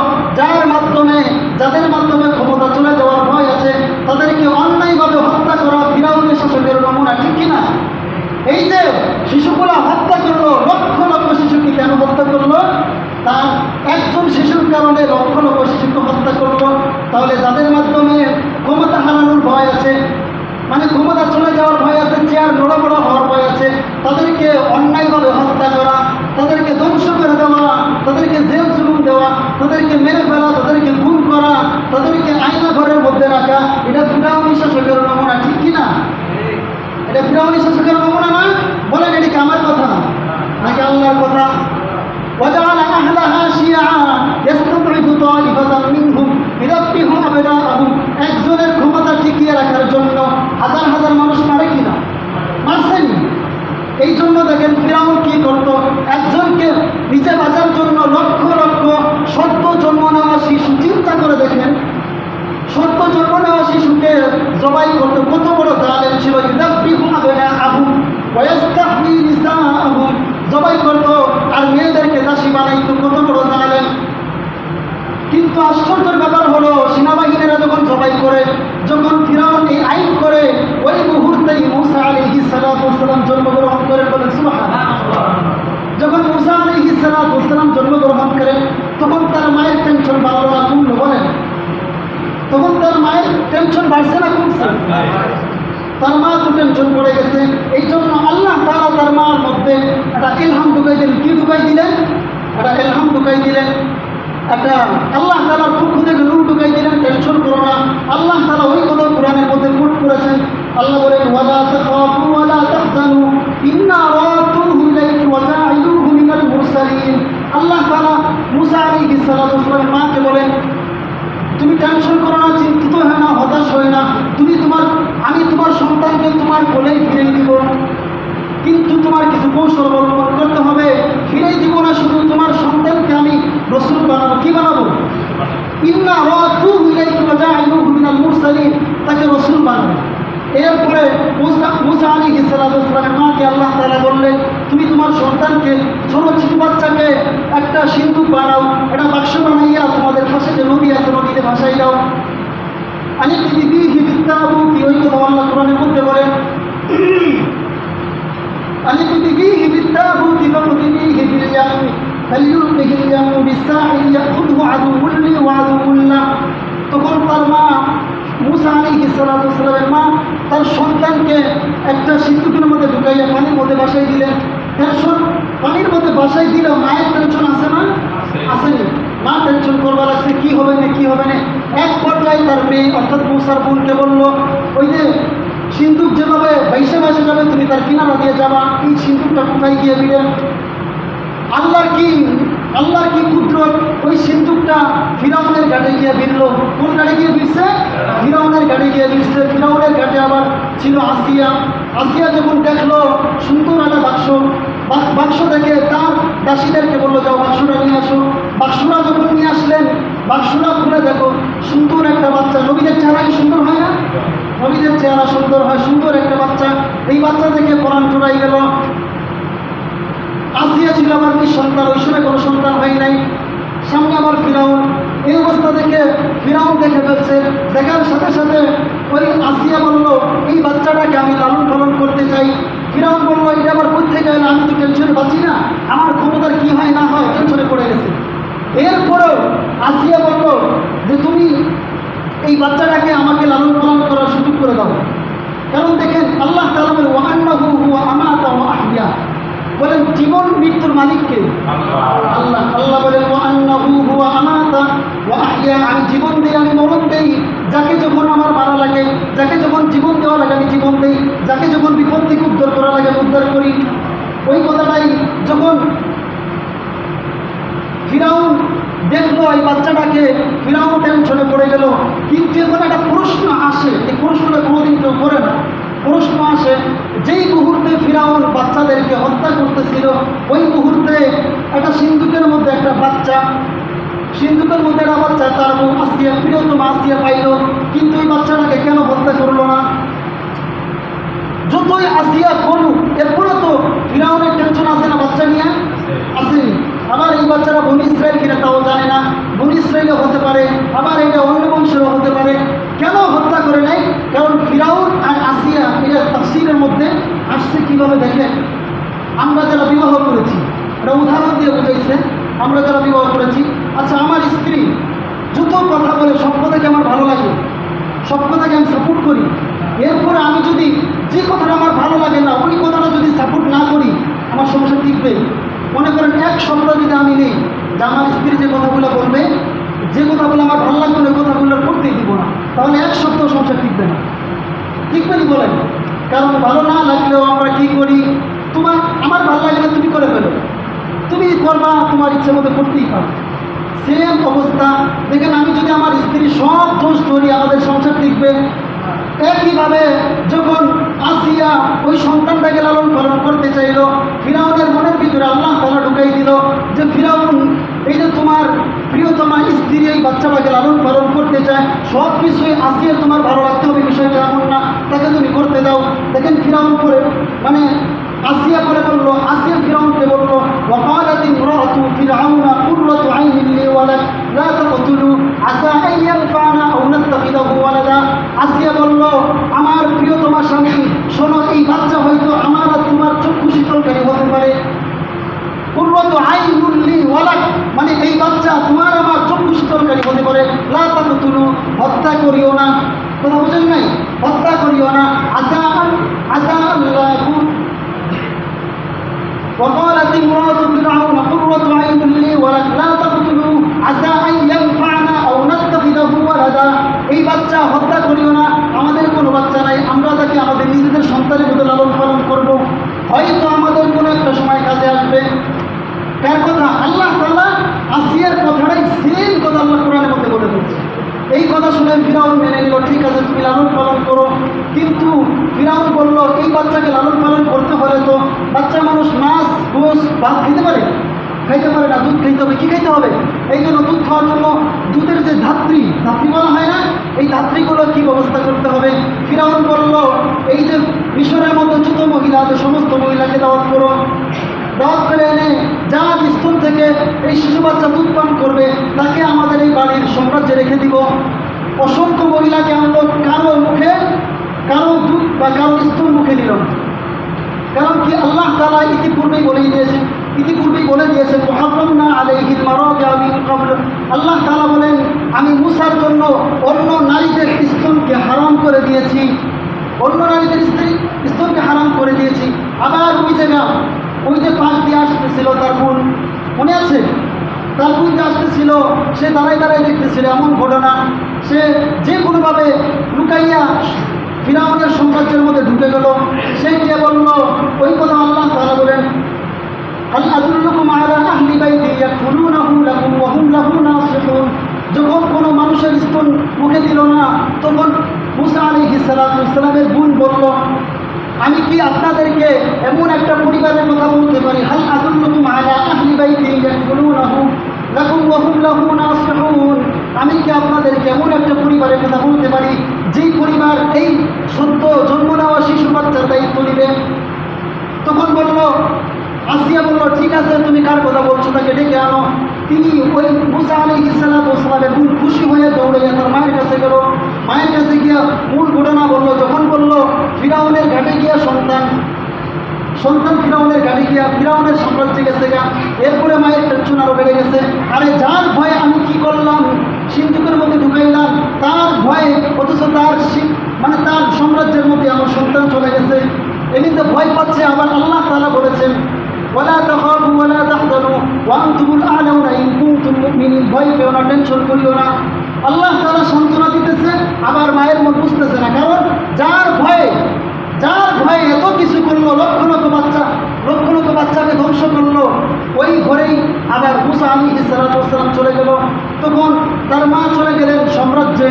[SPEAKER 1] যাদের মাধ্যমে ক্ষমতা চলে যাওয়ার ভয় আছে, তাদেরকে অন্যায়ভাবে হত্যা করা ফিরাউনের শাসকের নমুনা, ঠিক কিনা? এই যে শিশুগুলা হত্যা করলো, লক্ষ লক্ষ শিশুকে কেন হত্যা করলো? তার একজন শিশুর কারণে লক্ষ লক্ষ শিশুকে হত্যা করলো। তাহলে যাদের মাধ্যমে ক্ষমতা হারানোর ভয় আছে, মানে ক্ষমতা চলে যাওয়ার ভয় আছে, চেয়ার বড় হওয়ার ভয় আছে, তাদেরকে অন্যায়ভাবে হত্যা করা, তাদেরকে ধ্বংস করে দেওয়া, তাদেরকে জেল জুলুম দেওয়া, তাদেরকে মেরে ফেলা, তাদেরকে গুম করা, তাদেরকে আয়না ঘরের মধ্যে রাখা, এটা ফিরাউনি শাসকের নমুনা, ঠিক কিনা? এটা ফিরাউনি শাসকের নমুনা না? বলেন, এটা কি আমার কথা নাকি আল্লাহর কথা? وجعل أهلها شيعا يستضعف طائفة منهم يذبح أبناءهم। একজনের ক্ষমতা টিকিয়ে রাখার জন্য হাজার হাজার মানুষ মারে কিনা? মারছেনি। এই জন্য দেখেন ফিরাউন কি করত, একজনকে নিজে বাঁচার জন্য লক্ষ লক্ষ সদ্য জন্ম নেওয়া শিশু, চিন্তা করে দেখেন, সদ্য জন্ম নেওয়া শিশুকে জবাই করতে কত বড় জালেম ছিল। ইউযাব্বিহু আবনাআহুম ওয়া ইস্তাহয়ী নিসাআহুম, জবাই করত আর মেয়েদেরকে দাসী বানাইতো, কত বড় জালেম। কিন্তু আশ্চর্যের ব্যাপার হলো, সেনাবাহিনীরা যখন জবাই করে, যখন ফিরাউন এই আইন করে, ওই মুহূর্তেই মূসা আলাইহিস সালাতু ওয়াস সালাম জন্মগ্রহণ করেন। বলেন সুবহানাল্লাহ। যখন মূসা আলাইহিস সালাতু ওয়াস সালাম জন্মগ্রহণ করেন, তখন তার মায়ের টেনশন বাড়লো না কমলো? বলেন, তখন তার মায়ের টেনশন বাড়ছে না কমছে? তার মা তো টেনশন পড়ে গেছে। এই জন্য আল্লাহ তাআলা তার মার মধ্যে একটা ইলহাম ঢুকাই দিলেন। কি ঢুকাই দিলেন? একটা ইলহাম ঢুকাই দিলেন, একটা আল্লাহ তাআলার পক্ষ থেকে নূর ঢুকাই দিলেন। টেনশন করো না, আল্লাহ তাআলা ওই কথা কোরআনের মধ্যে কোট করেছেন। আল্লাহ বলেন, ওয়ালা তাখাফু ওয়ালা তাহজানু ইন্না রাদুহু ইলাইহি ওয়া জাইলুহু মিনাল মুরসালিন। আল্লাহ তাআলা মূসা আলাইহিস সালাতু ওয়াস সালামের মাকে বলেন, তুমি টেনশন করো না, চিন্তিত হয় না, হতাশ হয় না, আমি তোমার সন্তানকে তোমার কোলেই ফিরিয়ে দিব। কিন্তু তোমার কিছু কৌশল অবলম্বন করতে হবে। ফিরিয়ে দিব না শুধু, তোমার সন্তানকে আমি রাসূল বানাবো। কি বানাবো? ইন্না রাদুহু ইলাইহি ওয়া জাইলুহু মিনাল মুরসালিন। তাকে রসুল বানাবে। এরপরে মুসা আলাইহিস সালামের মাকে আল্লাহ তাআলা বললেন, তুমি তোমার সন্তানকে, ছোট ছোট বাচ্চাকে একটা সিন্দুক বানাও, একটা বাক্স বানাইয়া তোমাদের পাশে যে নদী আছে নদীতে ভাসাই দাও। আমি বিবিহি বিত্তাবুতি, ওই কথা আল্লাহ কোরআনের মধ্যে বলেন, আমি বিবিহি বিত্তাবুতি ফাকুতিবিহি বিল ইয়ামি ফালিয়ুলকিহিল ইয়ামু বিসাহিল ইয়াখুযহু আদুউন লি ওয়া আদুউন লাহ। তখন তার মা মুসা আলাইহিস সালামের মা তার সন্তানকে একটা সিন্দুকের মধ্যে ঢুকাইয়া পানির মধ্যে বাসাই দিলেন। পানির মধ্যে বাসাই দিলেও মায়ের টেনশন আছে না? আসেনি। মা টেনশন করবার লাগছে, কি হবে না কি হবে না। এক পর্যায়ে তার মেয়ে অর্থাৎ মুসার বোনকে বললো, ওই যে সিন্দুক যেভাবে বাইশে বাইশে যাবে তুমি তার কিনারা দিয়ে যাবা, এই সিন্দুকটা কোথায় গিয়ে দিলেন? আল্লাহর কি কুদরত, ওই সিন্দুকটা ফিরাউনের ঘাটে গিয়ে ভিড়ল। কোন ঘাটে গিয়ে ভিড়ছে? ফিরাউনের ঘাটে গিয়ে ভিড়ছে। ফিরাউনের ঘাটে আবার ছিল আসিয়া। আসিয়া যখন দেখলো সুন্দর একটা বাক্স দেখে তার দাসীদেরকে বললো, যাও বাক্সটা নিয়ে আসো। বাক্সটা যখন নিয়ে আসলেন, বাক্সটা খুলে দেখো সুন্দর একটা বাচ্চা। নবীদের চেহারা কি সুন্দর হয় না? নবীদের চেহারা সুন্দর হয়, সুন্দর একটা বাচ্চা। এই বাচ্চা দেখে পরাণ চড়াই গেল। আসিয়া ছিল আমার নিঃসন্তান, ওই সময় কোনো সন্তান হয় নাই। সামনে আবার ফিরাউন। এই অবস্থা দেখে ফিরাউন দেখে ফেলছে। দেখার সাথে সাথে ওই আসিয়া বলল, এই বাচ্চাটাকে আমি লালন পালন করতে চাই। ফিরাউন বলল, এটা আবার কোথেকে গেলে, আমি তো টেনশনে পাচ্ছি না, আমার ক্ষমতার কি হয় না হয়, টেনশনে পড়ে গেছে। এরপরেও আসিয়া বলল যে তুমি এই বাচ্চাটাকে আমাকে লালন পালন করার সুযোগ করে দাও। কারণ দেখেন আল্লাহ তাআলা বলেন, ওয়া আন্নাহু হুয়া আমাতা ওয়া আহইয়া, বলেন জীবন মৃত্যুর মালিককে আল্লাহ। আল্লাহ বলেন, ওয়া আন্নাহু হুয়া আমাতা ওয়া আহইয়া, আমি জীবন দেই, আমি মরণ দেই। যাকে যখন আমার মারা লাগে, যাকে যখন জীবন দেওয়া লাগে আমি জীবন দেই, যাকে যখন বিপদ থেকে উদ্ধার করা লাগে উদ্ধার করি। ওই কথাটাই যখন ফিরাউন দেখলো এই বাচ্চাটাকে, ফিরাউন টেনশনে পড়ে গেল। কিন্তু এখন একটা প্রশ্ন আসে, এই প্রশ্নটা কোনোদিন কেউ করে না। প্রশ্ন আসে, যেই মুহূর্তে ফিরাউন বাচ্চাদেরকে হত্যা করতেছিল, ওই মুহূর্তে একটা সিন্দুকের মধ্যে একটা বাচ্চা, সিন্দুকের মধ্যে একটা বাচ্চা, তার আসিয়া, প্রিয়তম আসিয়া পাইল। কিন্তু ওই বাচ্চাটাকে কেন হত্যা করলো না? যতই আসিয়া করুক, এরপরে তো ফিরাউনের টেনশন আছে না বাচ্চা নিয়ে? আসেনি। আবার এই বাচ্চারা বনি ইসরায়েল কিনা তাও জানে না, বনি ইসরায়েলও হতে পারে, আবার এটা অন্য বংশেরও হতে পারে। কেন হত্যা করে নাই? কারণ ফিরাউন আর আসিয়া, এটা তাফসীরের মধ্যে আসছে কীভাবে দেখেন। আমরা যারা বিবাহ করেছি, এটা উদাহরণ দিয়ে বুঝাইছে, আমরা যারা বিবাহ করেছি, আচ্ছা আমার স্ত্রী যত কথা বলে সব কথাকে আমার ভালো লাগে, সব কথাকে আমি সাপোর্ট করি। এরপরে আমি যদি যে কথাটা আমার ভালো লাগে না, ওই কথাটা যদি সাপোর্ট না করি, আমার সমস্যা টিকবে। মনে করেন এক সপ্তাহ যদি আমি নেই যে আমার স্ত্রী যে কথাগুলো বলবে, যে কথাগুলো আমার ভালো লাগবে না, ওই কথাগুলো করতেই দিব না, তাহলে এক সপ্তাহ সংসার টিকবে না। টিকবে না বলেন? কারণ ভালো না লাগলেও আমরা কী করি, আমার ভালো লাগে না, তুমি করে ফেলো, তুমি করবা, তোমার ইচ্ছে মতো করতেই পারো। সেম অবস্থা দেখেন, আমি যদি আমার স্ত্রী সব দোষ ধরি, আমাদের সংসার টিকবে। একইভাবে যখন আসিয়া ওই সন্তানটাকে লালন পালন করতে চাইল, ফিরাউনের মনের ভিতরে আল্লাহ তাআলা ঢুকাই দিল যে ফিরাউন, এই যে তোমার প্রিয়তমা স্ত্রী এই বাচ্চাটাকে লালন পালন করতে চায়, সব কিছুই আসিয়া তোমার ভালো লাগতে হবে, বিষয়টা এমন না, তাকে তুমি করতে দাও। দেখেন ফিরাউন করে মানে আসিয়া করে বললো, আসিয়া ফিরাউনকে বললো, ওয়াকালাত ইমরাতু ফিরআউনা কুররাতু আইনিন লি ওয়ালাদ লা তাকতুলু আসা আন ইয়ানফা'না আও নাত্তাখিযাহু ওয়ালাদা। আসিয়া বলল, আমার প্রিয়তমা স্বামী শোনো, এই বাচ্চা হয়তো আমার আর তোমার চক্ষু শীতলকারী হতে পারে। কুররাতু আইনুন লি ওয়ালাদ মানে এই বাচ্চা তোমার আমার চক্ষু শীতলকারী হতে পারে। লা তাকতুলু, হত্যা করিও না। কথা বুঝেন নাই? হত্যা করিও না। আসা আল্লাহু وقالت امرأة فرعون قرة عين لي ولك لا تقتلوا عسى أن ينفعنا أو نتخذه ولدا। এই বাচ্চা হত্যা করিও না, আমাদের কোনো বাচ্চা নাই, আমরা তাকে আমাদের নিজেদের সন্তানের মতো লালন পালন করব, হয়তো আমাদের কোনো একটা সময় কাজে আসবে। কার কথা? আল্লাহ তাআলা আসিয়ার কথাটাই সেম কথা আল্লাহ কোরআনের মধ্যে বলে দিয়েছে। এই কথা শুনে ফিরাউন মেনে নিল, ঠিক আছে তুমি লালন পালন করো। কিন্তু ফিরাউন বলল, এই বাচ্চাকে লালন পালন করতে হলে তো বাচ্চা মানুষ মাছ গোশ ভাত খেতে পারে, খাইতে পারে না, দুধ খাইতে হবে। কী খাইতে হবে? এই জন্য দুধ খাওয়ার জন্য দুধের যে ধাত্রী বলা হয় না, এই ধাত্রীগুলো কী ব্যবস্থা করতে হবে। ফিরাউন বলল, এই যে মিশরের মধ্যে যত মহিলা আছে সমস্ত মহিলাকে দাওয়াত করো, দাওয়াত করে এনে যার স্তন থেকে এই শিশু বাচ্চা দুধ পান করবে তাকে আমাদের এই বাড়ির সাম্রাজ্যে রেখে দিব। অসংখ্য মহিলাকে আনলো, কারো মুখে কারো দুধ বা কারো স্তন মুখে দিল। কারণ কি, আল্লাহ তাআলা ইতিপূর্বেই বলে দিয়েছেন ওয়াহারামনা আলাইহিল মারাজিআ মিন ক্বাবল। আল্লাহ তাআলা বলেন, আমি মূসার জন্য অন্য নারীদের স্তনকে হারাম করে দিয়েছি, অন্য নারীদের স্তনকে হারাম করে দিয়েছি। আবার ওই যে পাশ দিয়ে আসতেছিল তার বোন, মনে আছে? তার বোন যে আসতেছিল, সে দাঁড়ায় দেখতেছিল এমন ঘটনা, সে যে কোনোভাবে লুকাইয়া ফিরাউনের সাম্রাজ্যের মধ্যে ঢুকে গেল। সে গিয়ে বলল, ওই কথা আল্লাহ তাআলা বলেন, হাল আদুল্লুকুম আলা আহলি বাইতি ইয়াকুলুনাহু লাকুম ওয়া হুম লাহু নাসিহুন। যখন কোনো মানুষের স্তন মুখে দিল না, তখন মূসা আলাইহিস সালামের বোন বলল, আমি কি আপনাদেরকে এমন একটা পরিবারের কথা বলতে পারি, হাল আদুল্লুকুম আলা আহলি বাইতি ইয়াকুলুনাহু লাকুম ওয়া হুম লাহু নাসিহুন। আমি কি আপনাদেরকে এমন একটা পরিবারের কথা বলতে পারি যেই পরিবার এই সদ্য জন্ম নেওয়া শিশু বাচ্চার দায়িত্ব নেবে। তখন আসিয়া বলল, ঠিক আছে, তুমি কার কথা বলছো তাকে ডেকে আনো। তিনি ওই মূসা আলাইহিস সালামের বোন খুশি হয়ে দৌড়াইয়া তার মায়ের কাছে গেল। মায়ের কাছে গিয়া মূল ঘটনা বলল। যখন বলল, ফিরাউনের ঘাটে গিয়া সন্তান ফিরাউনের ঘাটে গিয়া ফিরাউনের সাম্রাজ্যে গেছে গা। এরপরে মায়ের টেনশন আরও বেড়ে গেছে। আরে যার ভয়ে আমি কি করলাম, সিন্ধুকের মধ্যে ঢুকাইলাম, তার ভয়ে, অথচ তার সাম্রাজ্যের মধ্যে আমার সন্তান চলে গেছে, এমনিতে ভয় পাচ্ছে। আবার আল্লাহ তাআলা বলেছেন, ওয়ালা তাখাফু ওয়ালা তাহজানু ওয়া আনতুমুল আ'লাউনা ইন কুনতুম মুমিনিন। ভয় পেও না, টেনশন করিও না। আল্লাহ তাআলা সান্ত্বনা দিতেছে, আবার মায়ের মন বুঝতেছে না। কারণ যার ভয়ে এত কিছু করলো, লক্ষ লক্ষ বাচ্চাকে ধ্বংস করলো, ওই ঘরেই আবার মূসা আলাইহিস সালাম চলে গেল। তখন তার মা চলে গেলেন সাম্রাজ্যে,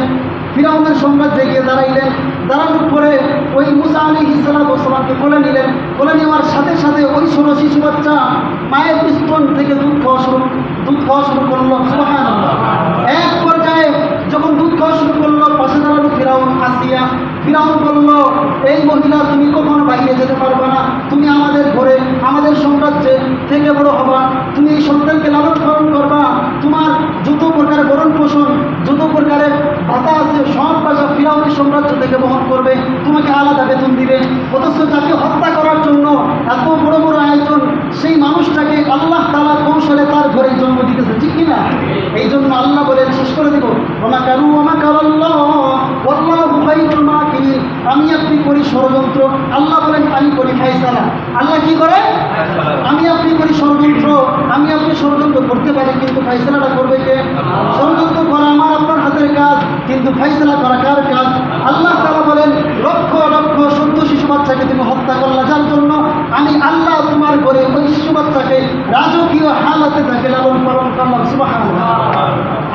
[SPEAKER 1] ফিরাউনের সাম্রাজ্যে গিয়ে দাঁড়াইলেন। দাঁড়ানোর পরে ওই মূসা আলাইহিস সালামকে কোলে নিলেন। কোলে নেওয়ার সাথে সাথে ওই ছোট শিশু বাচ্চা মায়ের স্তন থেকে দুধ খাওয়া শুরু করলো। সুবহানাল্লাহ। এক পর্যায়ে যখন দুধ খাওয়া শুরু করলো, পাশে দাঁড়ালো ফিরাউন বলল, এই মহিলা, তুমি কখনো বাইরে যেতে পারবে না, তুমি আমাদের ঘরে, আমাদের সাম্রাজ্যে থেকে বড় হবা, তুমি এই সন্তানকে লালন পালন করবা, তোমার যত প্রকারের ভরণ পোষণ, যত প্রকারের ভাতা আছে সব টাকা ফিরাউনের সাম্রাজ্য থেকে বহন করবে, তোমাকে আলাদা বেতন দিবে। অথচ তাকে হত্যা করার জন্য এত বড় বড় আয়োজন, সেই মানুষটাকে আল্লাহ তাআলা কৌশলে তার ঘরে জন্ম দিতেছে, ঠিক কিনা? এই জন্য আল্লাহ বলেন, শেষ করে দিব, ওমা কারু ওমা কারাল্লাহ ওয়াল্লাহু খায়রুল মাকিরিন। আমি আপনি করি ষড়যন্ত্র, আল্লাহ বলেন আমি করি ফায়সালা। আল্লাহ কি করে? আমি আপনি করি ষড়যন্ত্র, আমি আপনি ষড়যন্ত্র করতে পারি, কিন্তু ফায়সালাটা করবে কে? ষড়যন্ত্র করা আমার আপনার হাতের কাজ, কিন্তু ফায়সালা করা কার কাজ? আল্লাহ তাআলা বলেন, লক্ষ লক্ষ সদ্য শিশু বাচ্চাকে তুমি হত্যা করলা, যার জন্য আমি আল্লাহ তোমার ঘরে ওই শিশু বাচ্চাকে রাজকীয় হালাতে তাকে লালন পালন করলাম। সুবহানাল্লাহ।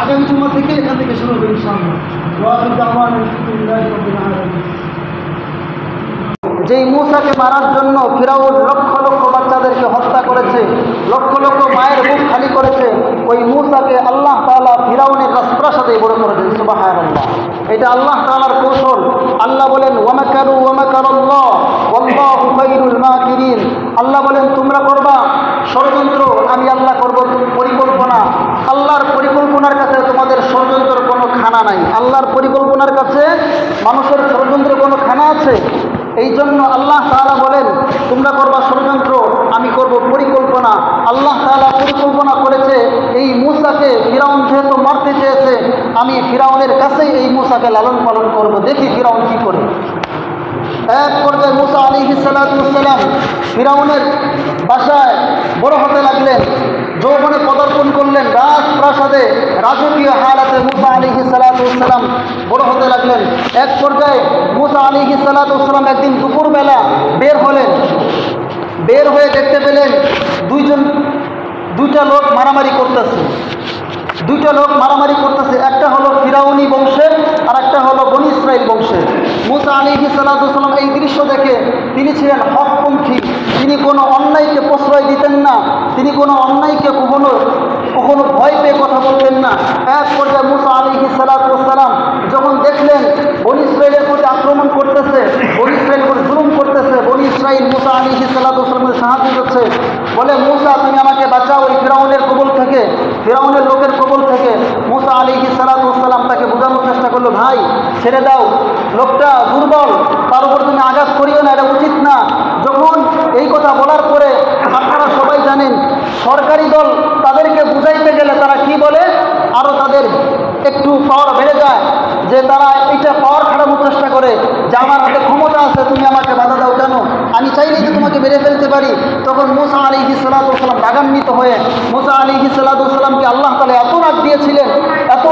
[SPEAKER 1] আগামী জুমা থেকে এখান থেকে শুরু হবে ইনশাআল্লাহ। যেই মূসাকে মারার জন্য ফিরাউন লক্ষ লক্ষ বাচ্চাদেরকে হত্যা করেছে, লক্ষ লক্ষ মায়ের বুক খালি করেছে, ওই মূসাকে আল্লাহ তাআলা ফিরাউনের রাজপ্রাসাদে বড় করেছেন। সুবহানাল্লাহ। এটা আল্লাহ তাআলার কৌশল। আল্লাহ বলেন, ওয়ামাকারু ওয়ামাকারাল্লাহ ওয়াল্লাহু খায়রুল মাকিরিন। আল্লাহ বলেন, তোমরা করবা ষড়যন্ত্র, আমি আল্লাহ করব পরিকল্পনা। আল্লাহর পরিকল্পনার কাছে তোমাদের ষড়যন্ত্রের কোনো খানা নাই। আল্লাহর পরিকল্পনার কাছে মানুষের ষড়যন্ত্রের কোনো খানা আছে? এই জন্য আল্লাহ তাআলা বলেন, তোমরা করবা ষড়যন্ত্র, আমি করব পরিকল্পনা। আল্লাহ তাআলা পরিকল্পনা করেছে, এই মূসাকে ফিরাউন যেহেতু মারতে চেয়েছে, আমি ফিরাউনের কাছেই এই মূসাকে লালন পালন করব, দেখি ফিরাউন কি করে। এক পর্যায়ে মূসা আলাইহিস সালাম ফিরাউনের বাসায় বড় হতে লাগলেন, যৌবনে পদার্পণ করলেন, রাজপ্রাসাদে রাজকীয় হালাতে মূসা আলাইহিস সালাম বড় হতে লাগলেন। এক পর্যায়ে মূসা আলাইহিস সালাম একদিন দুপুরবেলা বের হয়ে দেখতে পেলেন দুইটা লোক মারামারি করতেছে। একটা হলো ফিরাউনি বংশের, আর একটা হলো বনী ইসরাইল বংশের। মূসা আলাইহিস সালাম এই দৃশ্য দেখে তিনি ছিলেন হকপন্থী, তিনি কোনো অন্যায়কে প্রশ্রয় দিতেন না, তিনি কোনো অন্যায়কে কখনো কখনো ভয় পেয়ে কথা বলতেন না। এক পর্যায়ে মুসা আলাইহিস সালাতু ওয়াস সালাম যখন দেখলেন বনী ইসরাইলের প্রতি আক্রমণ করতেছে, বনী ইসরাইল উপর জুলুম করতেছে, বনী ইসরাইল মুসা আলাইহিস সালাতু ওয়াস সালামের সাহায্য করছে, বলে মুসা তুমি আমাকে বাঁচাও ওই ফিরাউনের কবল থেকে, ফিরাউনের লোকের কবল থেকে। মুসা আলাইহিস সালাতু ওয়াস সালাম তাকে বোঝানোর চেষ্টা করলো, ভাই ছেড়ে দাও, লোকটা দুর্বল, তার উপর তুমি আঘাত করিও না, এটা উচিত না। যখন এই কথা বলার পরে আপনারা সবাই জানেন সরকারি দল তাদেরকে বুঝাইতে গেলে তারা কি বলে, আরও তাদের একটু পাওয়ার বেড়ে যায়, যে তারা এইটা পাওয়ার খাটানোর চেষ্টা করে যে আমার হাতে ক্ষমতা আছে, তুমি আমাকে বাধা দাও কেন, আমি চাইলেই তো তোমাকে মেরে ফেলতে পারি। তখন মুসা আলাইহিস সালাতু ওয়াস সালাম রাগান্বিত হয়ে মুসা আলাইহিস সালাতু ওয়াস সালামকে আল্লাহ তাআলা এত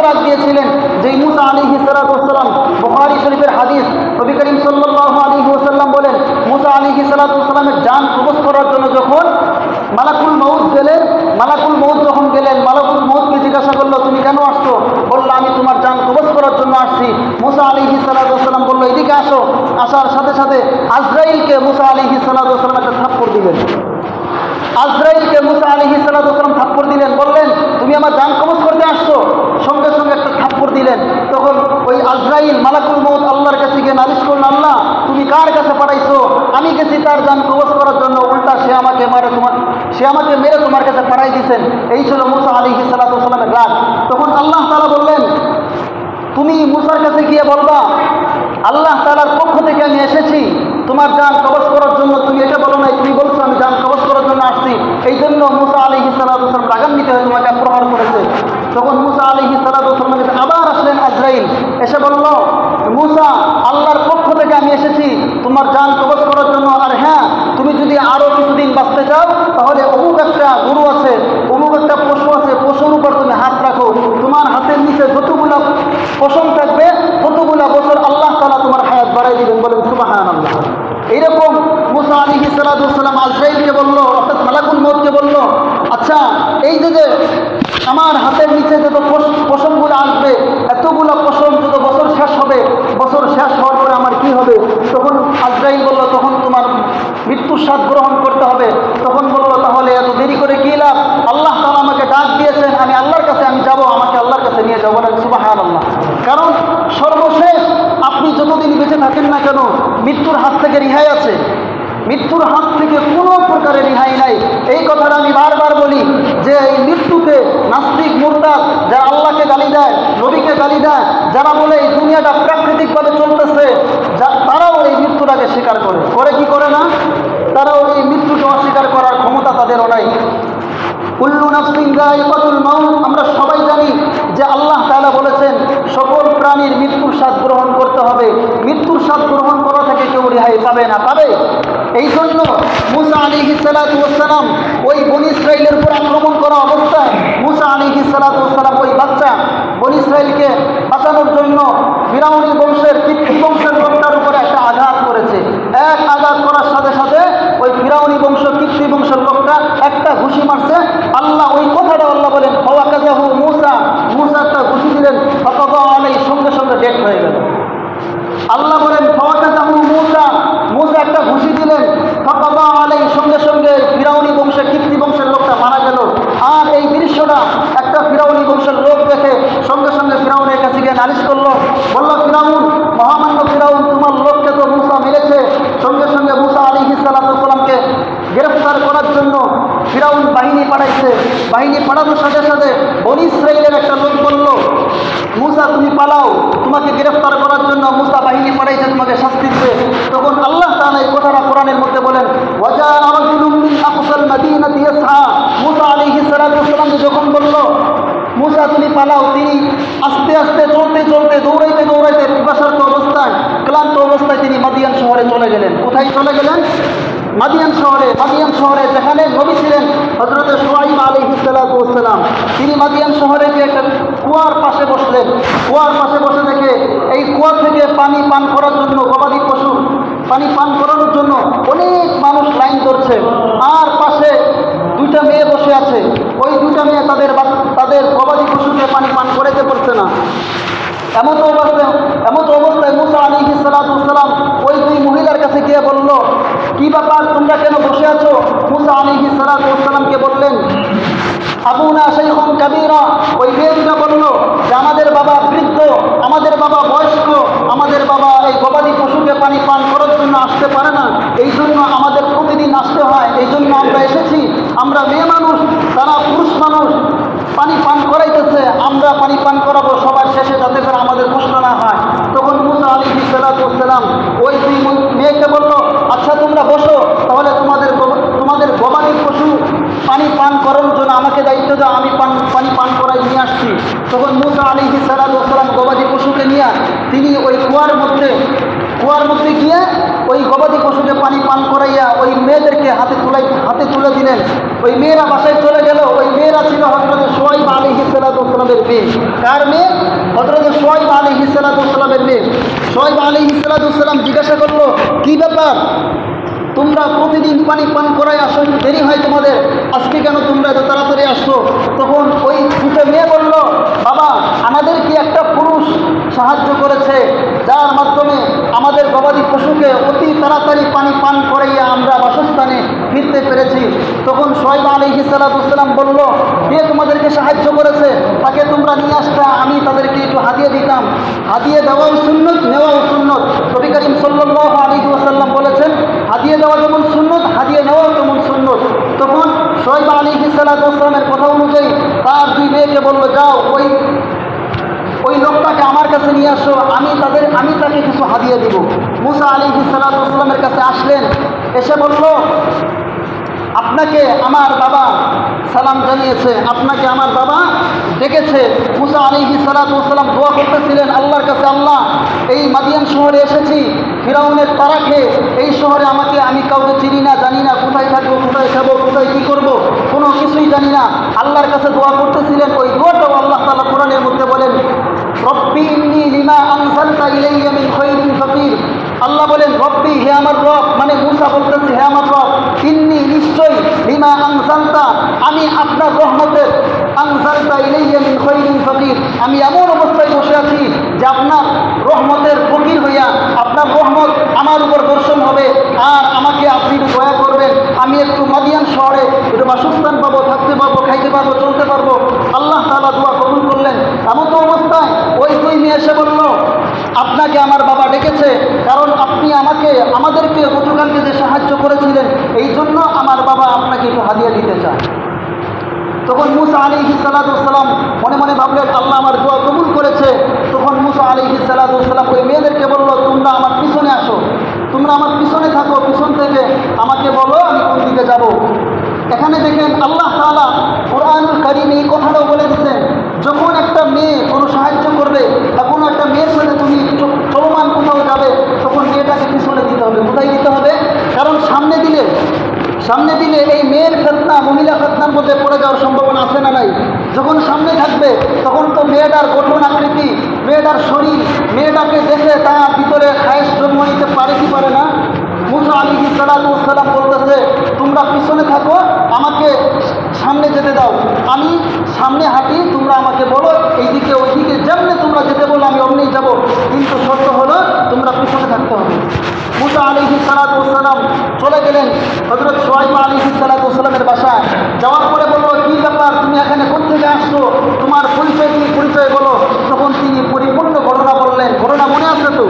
[SPEAKER 1] রাগ দিয়েছিলেন যে মুসা আলাইহিস সালাতু ওয়াস সালাম, বুখারী শরীফের হাদিস, নবী করিম সাল্লাল্লাহু আলাইহি ওয়াসাল্লাম বলেন মুসা আলাইহিস সালাতু ওয়াস সালামের জান কবজ করার জন্য যখন মালাকুল মউত গেলেন, মালাকুল মউত যখন গেলেন, মালাকুল মউতকে জিজ্ঞাসা করলো তুমি কেন আসছো? বললো আমি তোমার জান কবজ করার জন্য আসছি। মুসা আলাইহিস সালাতু ওয়াস সালাম বললো এদিকে আসো। আসার সাথে সাথে আজরাইলকে মুসা আলাইহিস সালাতু ওয়াস সালাম একটা থাপ্পড় দিলেন। আজরাইলকে মুসা আলাইহিস সালাতু ওয়াস সালাম থাপ্পড় দিলেন, বললেন তুমি আমার জান কবজ করতে আসছো, সঙ্গে সঙ্গে একটা থাপ্পড় দিলেন। তখন ওই আজরাইল মালাকুল মউত আল্লাহর কাছে গিয়ে নালিশ করলেন, আল্লাহ তুমি কার কাছে পাঠাইছো? আমি গেছি তার জান কবজ করার জন্য, উল্টা সে আমাকে মেরে তোমার কাছে পাঠাই দিয়েছেন। এই ছিল মুসা আলাইহিস সালাতু ওয়াস সালামের রাগ। তখন আল্লাহ তাআলা বললেন তুমি মুসার কাছে গিয়ে বলবা আল্লাহ তাআলার পক্ষ থেকে আমি এসেছি তোমার জান কবজ করার জন্য, তুমি এটা বলো নাই, তুমি বলছো আমি জান কবজ করার জন্য আসছি। এই জন্য মুসা আলাইহিস সালাতু ওয়াস সালাম রাগান্বিত হয়ে তোমাকে প্রহার করেছে। তখন মুসা আলাইহিস সালাতু ওয়াস সালামের কাছে আবার আসলেন আজরাইল, এসে বলল মুসা আল্লাহর পক্ষ থেকে আমি এসেছি তোমার জান কবজ করার জন্য, আর হ্যাঁ তুমি যদি আরও কিছুদিন বাঁচতে চাও তাহলে অমুক একটা গরু আছে, অমুক একটা পশু আছে, পশুর উপর তুমি হাত রাখো, তোমার হাতের নিচে যতগুলো পশম থাকবে ততগুলা বছর আল্লাহ তাআলা তোমার হায়াত বাড়াই দিবেন। বলেন সুবহানাল্লাহ। এইরকম মুসা আলাইহিস সালাতু ওয়াস সালাম আজরাইলকে বলল, অর্থাৎ মালাকুল মউতকে বলল, আচ্ছা এই যে আমার হাতের নিচে যত পশমগুলো আসবে, এতগুলো পশম যত বছর শেষ হবে, বছর শেষ হওয়ার পরে আমার কি হবে? তখন আজরাইল বলল তখন তোমার মৃত্যুর স্বাদ গ্রহণ করতে হবে। তখন বলল তাহলে এত দেরি করে কি লাভ? আল্লাহ তাআলা আমাকে ডাক দিয়েছেন, আমি আল্লাহর কাছে আমি যাব, আমাকে আল্লাহর কাছে নিয়ে যাবো। বলেন সুবহানাল্লাহ। কারণ সর্বশেষ আপনি যতদিন বেঁচে থাকেন না কেন মৃত্যুর হাত থেকে রেহাই আছে, মৃত্যুর হাত থেকে কোনো প্রকারের রেহাই নাই। এই কথাটা আমি বারবার বলি যে এই মৃত্যুকে নাস্তিক মুরতাদ যারা আল্লাহকে গালি দেয়, নবীকে গালি দেয়, যারা বলে এই দুনিয়াটা প্রাকৃতিকভাবে চলতেছে, তারাও এই মৃত্যুটাকে স্বীকার করে কি করে না? তারাও এই মৃত্যুকে অস্বীকার করার ক্ষমতা তাদেরও নাই। কুল্লু নাফসিন যায়িকাতুল মাউত, আমরা সবাই জানি যে আল্লাহ তাআলা বলেছেন সকল প্রাণীর মৃত্যুর স্বাদ গ্রহণ করতে হবে, মৃত্যুর স্বাদ গ্রহণ করা থেকে কেউ রেহাই পাবে না, পাবে। এই জন্য মুসা আলাইহিস সালাতু ওয়াস সালাম ওই বনী ইসরাইলের উপর আক্রমণ করা অবস্থায় মুসা আলাইহিস সালাতু ওয়াস সালাম ওই বাচ্চা বনী ইসরাইলকে বাঁচানোর জন্য ফিরাউনি বংশের কিপ্তি বংশের লোকটার উপরে একটা আঘাত করেছে। এক আঘাত করার সাথে সাথে ওই ফিরাউনি বংশ কিপ্তি বংশের লোকটা একটা ঘুষি মারছে। আল্লাহ ওই কথাটা আল্লাহ বলেন ফাওয়াকাযাহু মুসা, মুসা একটা ঘুষি দিলেন, ফাকাযা আলাইহি, সঙ্গে সঙ্গে ডেড হয়ে গেল। আল্লাহ বলেন ফাওয়াকাযাহু মুসা, মুসা একটা ঘুষি দিলেন, ফাকাযা আলাইহি, সঙ্গে সঙ্গে ফিরাউনি বংশের কিপ্তি বংশের লোকটা মারা গেল। আর এই দৃশ্যটা একটা ফিরাউনি বংশের লোক দেখে সঙ্গে সঙ্গে ফিরাউনের কাছে গিয়ে নালিশ করলো, বলল ফিরাউন, মহামান্য ফিরাউন, তোমার লোককে তো মুসা মেরেছে। সঙ্গে সঙ্গে মুসা আলাইহিস সালাতু ওয়াস সালামকে গ্রেফতার করার জন্য ফিরাউন বাহিনী পাঠাইছে। বাহিনী পাঠানোর সাথে সাথে বনী ইসরাইলের একটা লোক বলল মুসা তুমি পালাও, তোমাকে গ্রেফতার করার জন্য মুসা বাহিনী পাঠাইছে, তোমাকে শাস্তি দিবে। তখন আল্লাহ তাআলা এই কথাটা কোরআনের মধ্যে বলেন ওয়াজা রাজুলুম মিন আকসাল মাদিনাতি ইয়াসআ, মুসা আলাইহিস সালাতু ওয়াস সালাম যখন বলল মুসা তুমি পালাও, তিনি আস্তে আস্তে চলতে চলতে দৌড়াইতে দৌড়াইতে পিপাসার্ত অবস্থায় ক্লান্ত অবস্থায় তিনি মাদিয়ান শহরে চলে গেলেন। কোথায় চলে গেলেন? মাদিয়ান শহরে। মাদিয়ান শহরে যেখানে নবী ছিলেন হযরত শুআয়ব আলাইহিস সালাতু ওয়াস সালাম, তিনি মাদিয়ান শহরে গিয়ে একটা কুয়ার পাশে বসলেন। কুয়ার পাশে বসে থেকে এই কুয়া থেকে পানি পান করার জন্য গবাদি পশু পানি পান করানোর জন্য অনেক মানুষ লাইন ধরছে। আর পাশে দুইটা মেয়ে বসে আছে, ওই দুইটা মেয়ে তাদের গবাদি পশুকে পানি পান করাইতে পারছে না। এমত অবস্থায় মুসা আলাইহিস সালাতু ওয়াস সালাম ওই দুই মহিলার কাছে গিয়ে বলল কি ব্যাপার, তোমরা কেন বসে আছো? মুসা আলাইহিস সালাতু ওয়াস সালামকে বললেন, আবুনা শাইখুন কাবীরা। ওই মেয়েটা বলল যে আমাদের বাবা বৃদ্ধ, আমাদের বাবা বয়স্ক, আমাদের বাবা এই গবাদি পশুকে পানি পান করার জন্য আসতে পারে না, এই জন্য আমাদের প্রতিদিন আসতে হয়, এই জন্য আমরা এসেছি। আমরা মেয়ে মানুষ, তারা পুরুষ মানুষ, পানি পান করাইতেছে, আমরা পানি পান করাবো সবার শেষে, যাতে করে আমাদের কষ্ট না হয়। তখন মুসা আলাইহিস সালাতু ওয়াস সালাম ওই দুই মেয়েকে বলল, আচ্ছা তোমরা বসো, তাহলে তোমাদের গবাদি পশু পানি পান করার জন্য আমাকে দায়িত্ব দাও, আমি পানি পান করাই নিয়ে আসছি। তখন মুসা আলাইহিস সালাতু ওয়াস সালাম গবাদি পশুকে নিয়ে তিনি ওই কুয়ার মধ্যে গিয়ে ওই গবাদি পশুকে পানি পান করাইয়া ওই মেয়েদেরকে হাতে তুলে দিলেন। ওই মেয়েরা বাসায় চলে গেল। ওই মেয়েরা ছিল হযরত শুআয়ব আলাইহিস সালাতু ওয়াস সালামের মেয়ে। কার মেয়ে? হযরত শুআয়ব আলাইহিস সালাতু ওয়াস সালামের মেয়ে। শুআয়ব আলাইহিস সালাতু ওয়াস সালাম জিজ্ঞাসা করলো, কি ব্যাপার, তোমরা প্রতিদিন পানি পান করায় আসো, দেরি হয় তোমাদের, আজকে কেন তোমরা এত তাড়াতাড়ি আসছো? তখন ওই দুটো মেয়ে বলল, বাবা আমাদেরকে একটা পুরুষ সাহায্য করেছে, যার মাধ্যমে আমাদের গবাদি পশুকে অতি তাড়াতাড়ি পানি পান করাইয়া আমরা বাসস্থানে ফিরতে পেরেছি। তখন শুআয়ব আলাইহিস সালাতু ওয়াস সালাম বলল, কে তোমাদেরকে সাহায্য করেছে? তাকে তোমরা নিয়ে আসতে, আমি তাদেরকে একটু হাদিয়া দিতাম। হাদিয়া দেওয়াও সুন্নত, নেওয়াও সুন্নত। নবী করিম সাল্লাল্লাহু আলাইহি ওয়াসাল্লাম বলেছেন, হাদিয়া দেওয়া যেমন সুন্নত, হাদিয়া নেওয়াও তেমন সুন্নত। তখন শুআয়ব আলাইহিস সালাতু ওয়াস সালামের কথা অনুযায়ী তার দুই মেয়েকে বলল, যাও ওই লোকটাকে আমার কাছে নিয়ে আসো, আমি তাকে কিছু হাদিয়া দিব। মুসা আলাইহিস সালাতু ওয়াস সালামের কাছে আসলেন, এসে বলল, আপনাকে আমার বাবা সালাম জানিয়েছে, আপনাকে আমার বাবা ডেকেছে। মুসা আলাইহিস সালাতু ওয়াস সালাম দোয়া করতেছিলেন আল্লাহর কাছে, আল্লাহ এই মাদিয়ান শহরে এসেছি, ফিরাউনের তাড়া খেয়ে এই শহরে আমি কাউকে চিনি না, জানি না, কোথায় থাকবো, কোথায় খাবো, কোথায় কী করবো, কোনো কিছুই জানি না। আল্লাহর কাছে দোয়া করতেছিলেন। ওই দোয়াটাও আল্লাহ তাআলা কোরআনের মধ্যে বলেন, রব্বি ইন্নী লিমা আনজালতা ইলাইয়া মিন খায়রিন ফাকির। আল্লাহ বলেন রব্বি, হে আমার রব, মানে মুসা বলতেছে, হে আমার রব, ইন্নী নিশ্চয়ই, লিমা আনজালতা, আমি আপনার রহমতের, আনজালতা ইলাইয়া মিন খায়রিন ফাকির, আমি এমন অবস্থায় বসে আছি যে আপনার রহমতের ফকির হইয়া আপনার রহমত আমার উপর বর্ষণ হবে, আর আমাকে আপনি একটু দয়া করবেন, আমি একটু মাদিয়ান শহরে একটু বাসস্থান পাবো, থাকতে পারবো, খাইতে পারবো, চলতে পারবো। আল্লাহ তাআলা দোয়া কবুল করলেন। এমন তো অবস্থায় ওই দুই মেয়ে এসে বলল, আপনাকে আমার বাবা ডেকেছে, কারণ আপনি আমাদেরকে গতকালকে যে সাহায্য করেছিলেন, এই জন্য আমার বাবা আপনাকে একটু হাদিয়া দিতে চায়। তখন মুসা আলাইহিস সালাতু ওয়াস সালাম মনে মনে ভাবলেন, আল্লাহ আমার দোয়া কবুল করেছে। তখন মুসা আলাইহিস সালাতু ওয়াস সালাম ওই মেয়েদেরকে বলল, তোমরা আমার পিছনে আসো, তোমরা আমার পিছনে থাকো, পিছন থেকে আমাকে বলো আমি কোন দিকে যাব। এখানে দেখেন আল্লাহ তাআলা কুরআনুল কারীমে এই কথাটাও বলে দিয়েছেন, যখন একটা মেয়ে কোনো সাহায্য করবে বা কোনো একটা মেয়ের সাথে তুমি চলমান কোথাও যাবে, তখন মেয়েটাকে পিছনে দিতে হবে। কোথায় দিতে হবে? কারণ সামনে দিলে এই মেয়ের ফিতনা, মহিলা ফিতনার মধ্যে পড়ে যাওয়ার সম্ভাবনা আছে না নাই? যখন সামনে থাকবে তখন তো মেয়েটার গঠন আকৃতি, মেয়েটার শরীর, মেয়েটাকে দেখে তার ভিতরে খায়েশ জন্ম নিতে পারে কি পারে না? মুসা আলাইহিস সালাতু ওয়াস সালাম বলতেছে, তোমরা পিছনে থাকো, আমাকে সামনে যেতে দাও, আমি সামনে হাঁটি, তোমরা আমাকে বলো এইদিকে ওইদিকে, যেমনি তোমরা যেতে বলো আমি অমনি যাব, কিন্তু শর্ত হলো তোমরা পিছনে থাকতে হবে। মুসা আলাইহিস সালাতু ওয়াস সালাম চলে গেলেন হযরত শুআয়ব আলাইহিস সালাতু ওয়াস সালামের বাসায়। যাওয়ার পরে বলল, কী ব্যাপার, তুমি এখানে কোত্থেকে আসছো, তোমার পরিচয় কি, পরিচয় বলো। তখন তিনি পরিপূর্ণ ঘটনা বললেন। ঘটনা মনে আছে তো?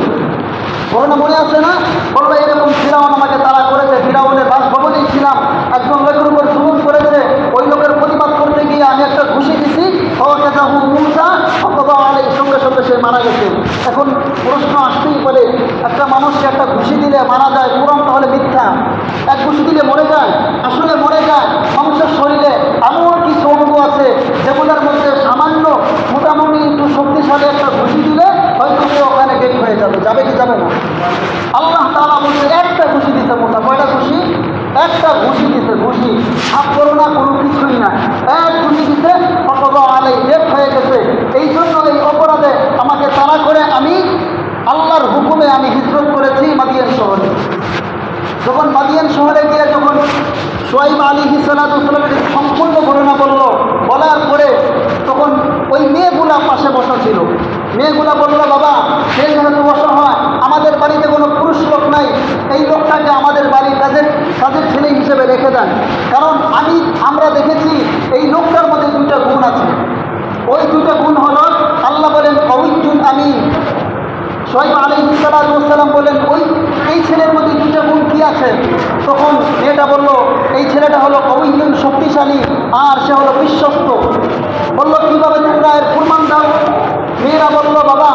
[SPEAKER 1] ঘটনা মনে আছে না? বললো, এরকম ফিরাউন আমাকে তাড়া করেছে, ফিরাউনের বাসভবনেই ছিলাম, একজন লোকের উপর জুলুম করেছে, ওই লোকের প্রতিবাদ করতে গিয়ে আমি একটা ঘুষি দিছি, মুসা সঙ্গে সঙ্গে সে মারা গেছে। এখন প্রশ্ন আসতেই পারে, একটা মানুষকে একটা ঘুষি দিলে মারা যায়, কোরআন তাহলে মিথ্যা? এক ঘুষি দিলে মরে যায়? আসলে মরে যায়। মানুষের শরীরে এমন কিছু অঙ্গ আছে যেগুলোর মধ্যে সামান্য মোটামুটি একটু শক্তিশালী একটা ঘুষি দিলে হয়তো সে ওখানে গেট হয়ে যাবে। যাবে কি যাবে না? আল্লাহ তাআলা বলছে, একটা ঘুষি দিতে মোটা, কয়টা ঘুষি? একটা ঘুষি দিতে, ঘুষি হাত করো না, কোনো কিছুই না, এক ঘুষি দিতে ফতবা আলাই লেট হয়ে গেছে। এই জন্য এই অপরাধে আমাকে তাড়া করে আমি আল্লাহর হুকুমে আমি হিজরত করেছি মাদিয়ান শহরে। যখন মাদিয়ান শহরে গিয়ে যখন শুআয়ব আলাইহিস সালাতু ওয়াস সালামের সম্পূর্ণ ঘটনা বলার পরে তখন ওই মেয়েগুলা পাশে বসা ছিল। মেয়েগুলা বলল, বাবা সে যেহেতু অসহায়, আমাদের বাড়িতে কোনো পুরুষ লোক নাই, এই লোকটাকে আমাদের বাড়ির কাজের ছেলে হিসেবে রেখে দেন। কারণ আমরা দেখেছি এই লোকটার মধ্যে দুইটা গুণ আছে। ওই দুটো গুণ হলো, আল্লাহ বলেন কওয়িয়্যুন আমিন। শুআয়ব আলাইহিস সালাম বলেন এই ছেলের মধ্যে দুটো গুণ কি আছে? তখন মেয়েটা বলল, এই ছেলেটা হলো কওয়িয়্যুন, শক্তিশালী, আর সে হলো বিশ্বস্ত। বলল, কীভাবে তোমরা এর প্রমাণ দাও? মেয়েরা বলল, বাবা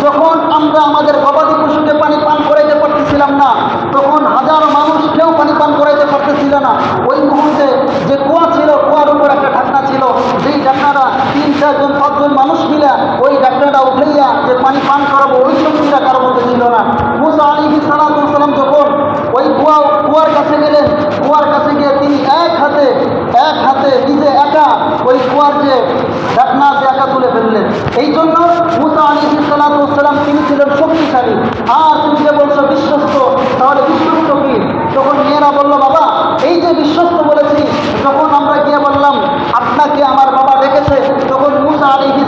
[SPEAKER 1] যখন আমরা আমাদের গবাদি পশুকে পানি পান করাইতে পারতেছিলাম না, তখন হাজারো মানুষ কেউ পানি পান করাইতে পারতেছিল না, ওই মুহূর্তে যে কুয়া ছিল, কুয়ার উপর একটা ঢাকনা ছিল, যেই ঢাকনাটা 3-4জন 5জন মানুষ মিলে ওই ঢাকনাটা উঠাইয়া যে পানি পান করাবো, ওই শক্তিটা কারোর মধ্যে ছিল না। মুসা আলাইহিস সালাম যখন ওই কুয়ার কাছে গেলেন, কুয়ার কাছে গিয়ে তিনি এক হাতে নিজে একা ওই কুয়ার যে ঢাকনা যে একা তুলে ফেললেন। এই জন্য মুসা আলাইহিস সালাম তিনি ছিলেন শক্তিশালী। আর তুমি যে বলছো বিশ্বস্ত, তাহলে বিশ্বস্ত কি? তখন মেয়েরা বলল, বাবা এই যে বিশ্বস্ত বলেছি, যখন আমরা গিয়ে বললাম আপনাকে আমার বাবা ডেকেছে, তখন মুসা আলাইহিস